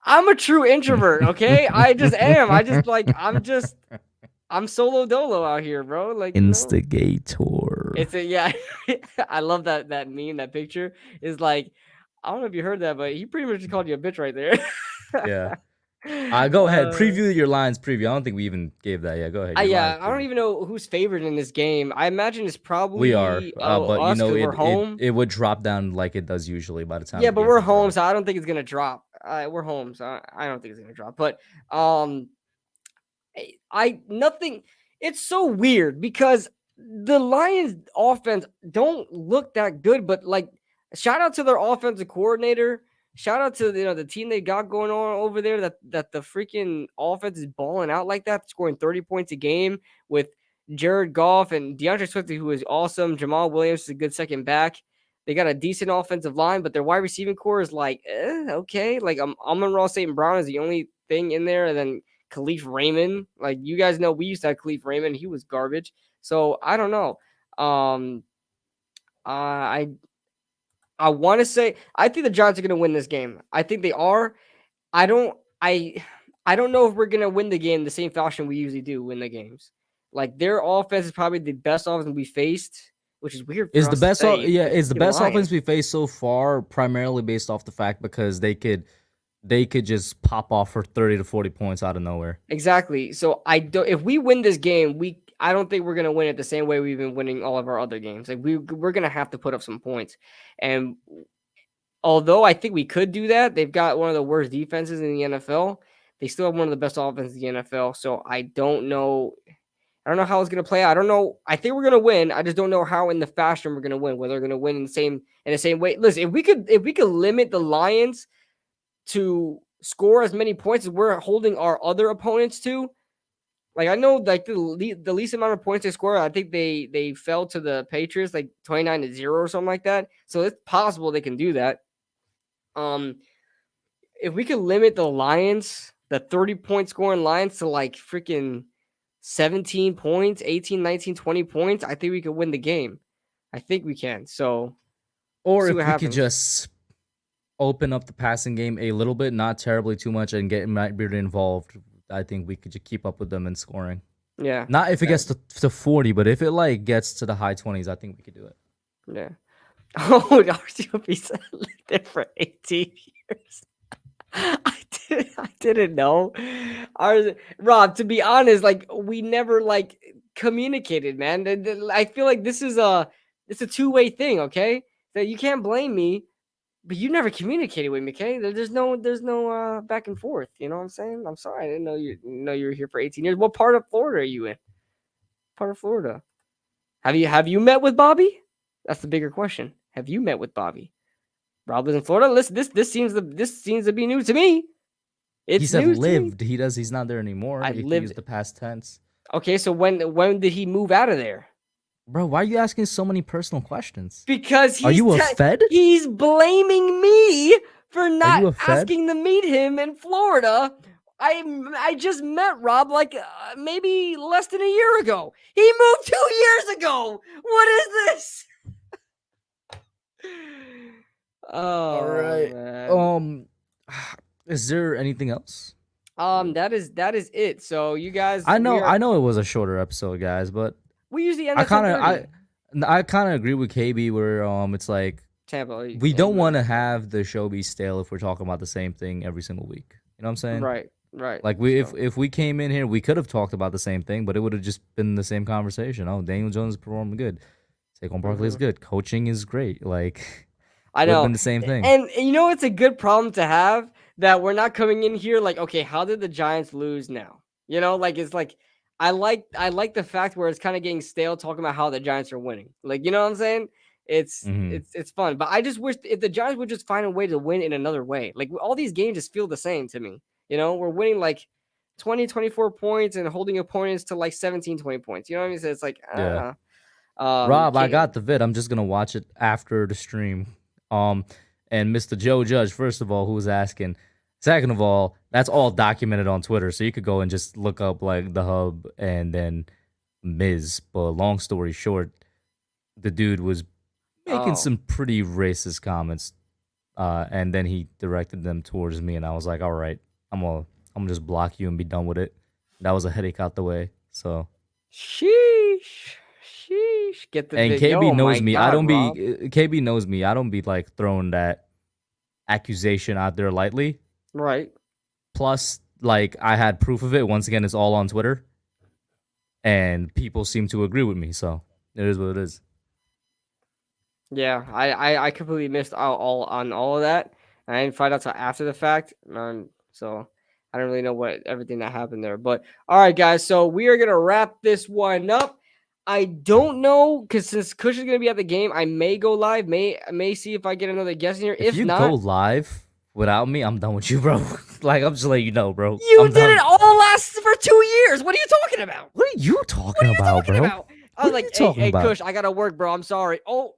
S1: I'm a true introvert, okay? I just am. I'm solo dolo out here, bro. Like,
S2: instigator.
S1: I love that meme, that picture. Is like, I don't know if you heard that, but he pretty much just called you a bitch right there.
S2: Yeah. Go ahead. Preview your Lions preview. I don't think we even gave that yet. Go ahead.
S1: I don't even know who's favored in this game. I imagine it's probably
S2: we are, but
S1: us, we're home.
S2: It would drop down like it does usually by the time.
S1: Yeah, but we're home, so I don't think it's gonna drop. We're home, so I don't think it's gonna drop. But nothing. It's so weird because the Lions offense don't look that good, but like, shout out to their offensive coordinator. shout out to the team they got going on over there. That the freaking offense is balling out like that, scoring 30 points a game with Jared Goff and DeAndre Swift, who is awesome. Jamal Williams is a good second back. They got a decent offensive line, but their wide receiving core is like, okay. Like, Amon-Ra St. Brown is the only thing in there, and then Khalif Raymond. Like, you guys know, we used to have Khalif Raymond. He was garbage. So, I don't know. I want to say, I think the Giants are going to win this game. I think they are. I don't know if we're going to win the game the same fashion we usually do win the games. Like, their offense is probably the best offense we faced, which is weird.
S2: Is the best offense we faced so far primarily based off the fact because they could just pop off for 30 to 40 points out of nowhere.
S1: Exactly. So if we win this game, I don't think we're gonna win it the same way we've been winning all of our other games. Like, we're gonna have to put up some points. And although I think we could do that, they've got one of the worst defenses in the NFL. They still have one of the best offenses in the NFL. So I don't know how it's going to play out. I don't know. I think we're going to win. I just don't know how in the fashion we're going to win. Whether we're going to win in the same way. Listen, if we could limit the Lions to score as many points as we're holding our other opponents to, like, I know, like, the least amount of points they score, I think they fell to the Patriots like 29-0 or something like that. So it's possible they can do that. If we could limit the Lions, the 30-point scoring Lions, to like freaking 17 points, 18, 19, 20 points, I think we could win the game. I think we can. So,
S2: or if we could just open up the passing game a little bit, not terribly too much, and get Matt Beard involved, I think we could just keep up with them in scoring.
S1: Yeah.
S2: Not if it gets to 40, but if it like gets to the high 20s, I think we could do it.
S1: Yeah. Oh, RCOP lived there for 18 years. I didn't know. Rob, to be honest, like, we never like communicated, man. I feel like it's a two-way thing, okay? That you can't blame me, but you never communicated with me, okay? There's no back and forth. You know what I'm saying? I'm sorry, I didn't know you were here for 18 years. What part of Florida are you in? Part of Florida. Have you met with Bobby? That's the bigger question. Have you met with Bobby? Rob lives in Florida. Listen, this seems to be new to me.
S2: He said lived. He's not there anymore.
S1: I lived.
S2: Use the past tense.
S1: Okay, so when did he move out of there?
S2: Bro, why are you asking so many personal questions?
S1: Because
S2: are you a Fed?
S1: He's blaming me for not asking to meet him in Florida. I just met Rob like maybe less than a year ago. He moved 2 years ago. What is this? Oh,
S2: all right.
S1: Man.
S2: Is there anything else?
S1: That is it. So you guys,
S2: I know it was a shorter episode, guys, but
S1: we usually end.
S2: I kind of agree with KB where it's like
S1: Tampa.
S2: We don't want to have the show be stale if we're talking about the same thing every single week. You know what I'm saying?
S1: Right.
S2: Like if we came in here, we could have talked about the same thing, but it would have just been the same conversation. Oh, Daniel Jones is performing good. Saquon Barkley is good. Coaching is great. Like.
S1: I know.
S2: Been the same thing.
S1: And you know, it's a good problem to have that we're not coming in here like, okay, how did the Giants lose now? You know, like, it's like, I like the fact where it's kind of getting stale talking about how the Giants are winning. Like, you know what I'm saying? It's fun. But I just wish if the Giants would just find a way to win in another way. Like, all these games just feel the same to me. You know, we're winning like 20, 24 points and holding opponents to like 17, 20 points. You know what I mean? So it's like,
S2: yeah. Rob, I got the vid. I'm just going to watch it after the stream. And Mr. Joe Judge, first of all, who was asking. Second of all, that's all documented on Twitter, so you could go and just look up like the Hub and then Miz. But long story short, the dude was making some pretty racist comments, and then he directed them towards me, and I was like, all right, I'm gonna just block you and be done with it. That was a headache out the way. So,
S1: sheesh. Get the
S2: and
S1: video.
S2: KB knows me.
S1: God,
S2: I don't
S1: Rob.
S2: be KB knows me. I don't be like throwing that accusation out there lightly.
S1: Right.
S2: Plus, like, I had proof of it. Once again, it's all on Twitter, and people seem to agree with me. So it is what it is.
S1: Yeah, I completely missed out on all of that. I didn't find out till after the fact, so I don't really know everything that happened there. But all right, guys, so we are gonna wrap this one up. I don't know, because since Kush is gonna be at the game, I may go live. May see if I get another guest in here. If
S2: you
S1: not,
S2: go live, Without me, I'm done with you, bro. Like, I'm just letting you know, bro.
S1: You did it all last for 2 years. What are you talking about?
S2: What are you talking about, bro?
S1: I was like, hey, Kush, I gotta work, bro. I'm sorry. Oh,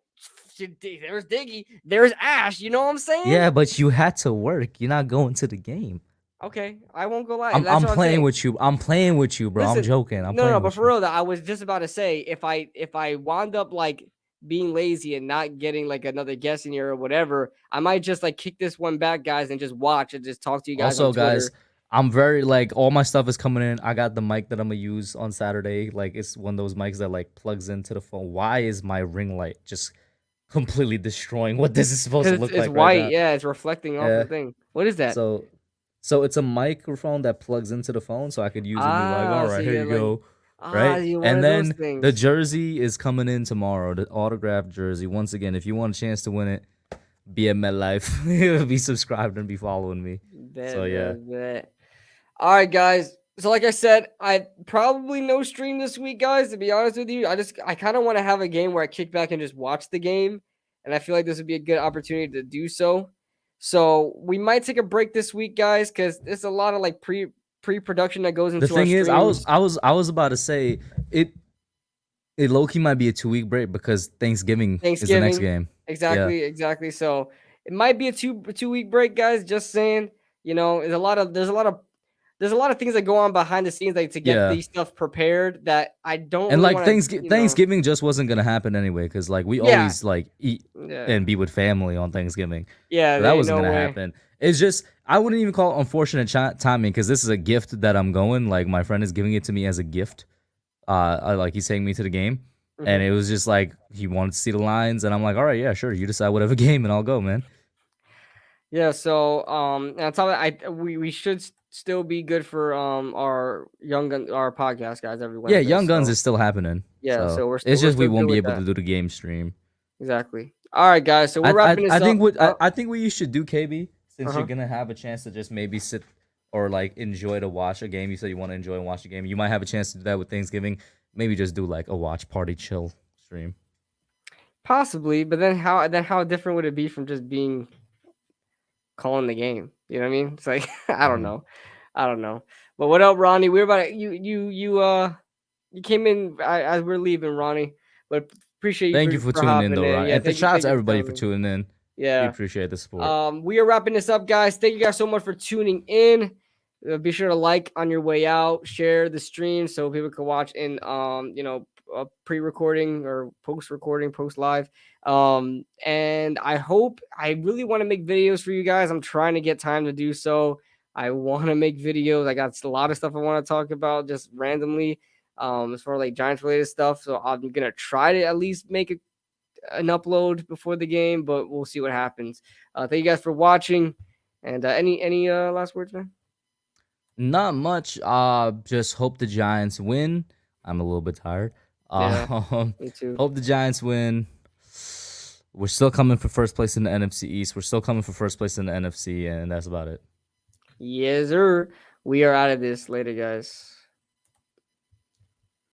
S1: there's Diggy. There's Ash. You know what I'm saying?
S2: Yeah, but you had to work. You're not going to the game.
S1: Okay, I won't go lie.
S2: I'm playing with you. I'm playing with you, bro.
S1: Listen,
S2: I'm joking.
S1: No, but for real, though, I was just about to say, if I wound up like being lazy and not getting like another guest in here or whatever, I might just like kick this one back, guys, and just watch and just talk to you guys.
S2: Also,
S1: on Twitter.
S2: guys, I'm very like all my stuff is coming in. I got the mic that I'm gonna use on Saturday. Like it's one of those mics that like plugs into the phone. Why is my ring light just completely destroying what this is supposed to look like?
S1: It's white, right yeah. It's reflecting off the thing. What is that?
S2: So it's a microphone that plugs into the phone, so I could use it and be like, all right, here you go. Right? And then the jersey is coming in tomorrow, the autographed jersey. Once again, if you want a chance to win it, be at MetLife. Be subscribed and be following me.
S1: All right, guys. So like I said, I probably no stream this week, guys, to be honest with you. I kind of want to have a game where I kick back and just watch the game. And I feel like this would be a good opportunity to do so. So we might take a break this week, guys, because there's a lot of like pre-production that goes into.
S2: The thing is,
S1: streams.
S2: I was about to say it low-key might be a 2-week break because Thanksgiving is the next game.
S1: Exactly. So it might be a 2-week break, guys. Just saying, you know, there's a lot of things that go on behind the scenes, like to get these stuff prepared that I don't.
S2: And really like Thanksgiving just wasn't gonna happen anyway, because like we always like eat and be with family on Thanksgiving.
S1: Yeah,
S2: so that wasn't gonna happen. It's just I wouldn't even call it unfortunate timing, because this is a gift that I'm going. Like my friend is giving it to me as a gift. Like he's taking me to the game, and it was just like he wanted to see the lines, and I'm like, all right, yeah, sure, you decide whatever game, and I'll go, man.
S1: Yeah. So and on top of that, we should still be good for our our podcast, guys. Every Wednesday.
S2: Yeah, Young Guns is still happening.
S1: Yeah, so we're
S2: it's just we won't be
S1: able
S2: to do the game stream.
S1: Exactly. All right, guys. So we're wrapping this up.
S2: I think what you should do, KB, since you're gonna have a chance to just maybe sit or like enjoy to watch a game. You said you want to enjoy and watch a game. You might have a chance to do that with Thanksgiving. Maybe just do like a watch party chill stream.
S1: Possibly, but then how different would it be from just being calling the game? You know what I mean? It's like I don't know. But what up, Ronnie? We're about you came in as we're leaving, Ronnie. But appreciate you.
S2: Thank you for tuning in, though, Ronnie. And shout out to everybody for tuning in.
S1: Yeah,
S2: we appreciate the support.
S1: We are wrapping this up, guys. Thank you guys so much for tuning in. Be sure to like on your way out, share the stream so people can watch in pre-recording or post-recording, post-live. And I really want to make videos for you guys. I'm trying to get time to do so. I want to make videos. I got a lot of stuff I want to talk about just randomly, as far as like Giants related stuff. So I'm going to try to at least make an upload before the game, but we'll see what happens. Thank you guys for watching. And any last words, man?
S2: Not much. Just hope the Giants win. I'm a little bit tired.
S1: Me too.
S2: Hope the Giants win. We're still coming for first place in the NFC East. We're still coming for first place in the NFC, and that's about it.
S1: Yes, sir. We are out of this. Later, guys.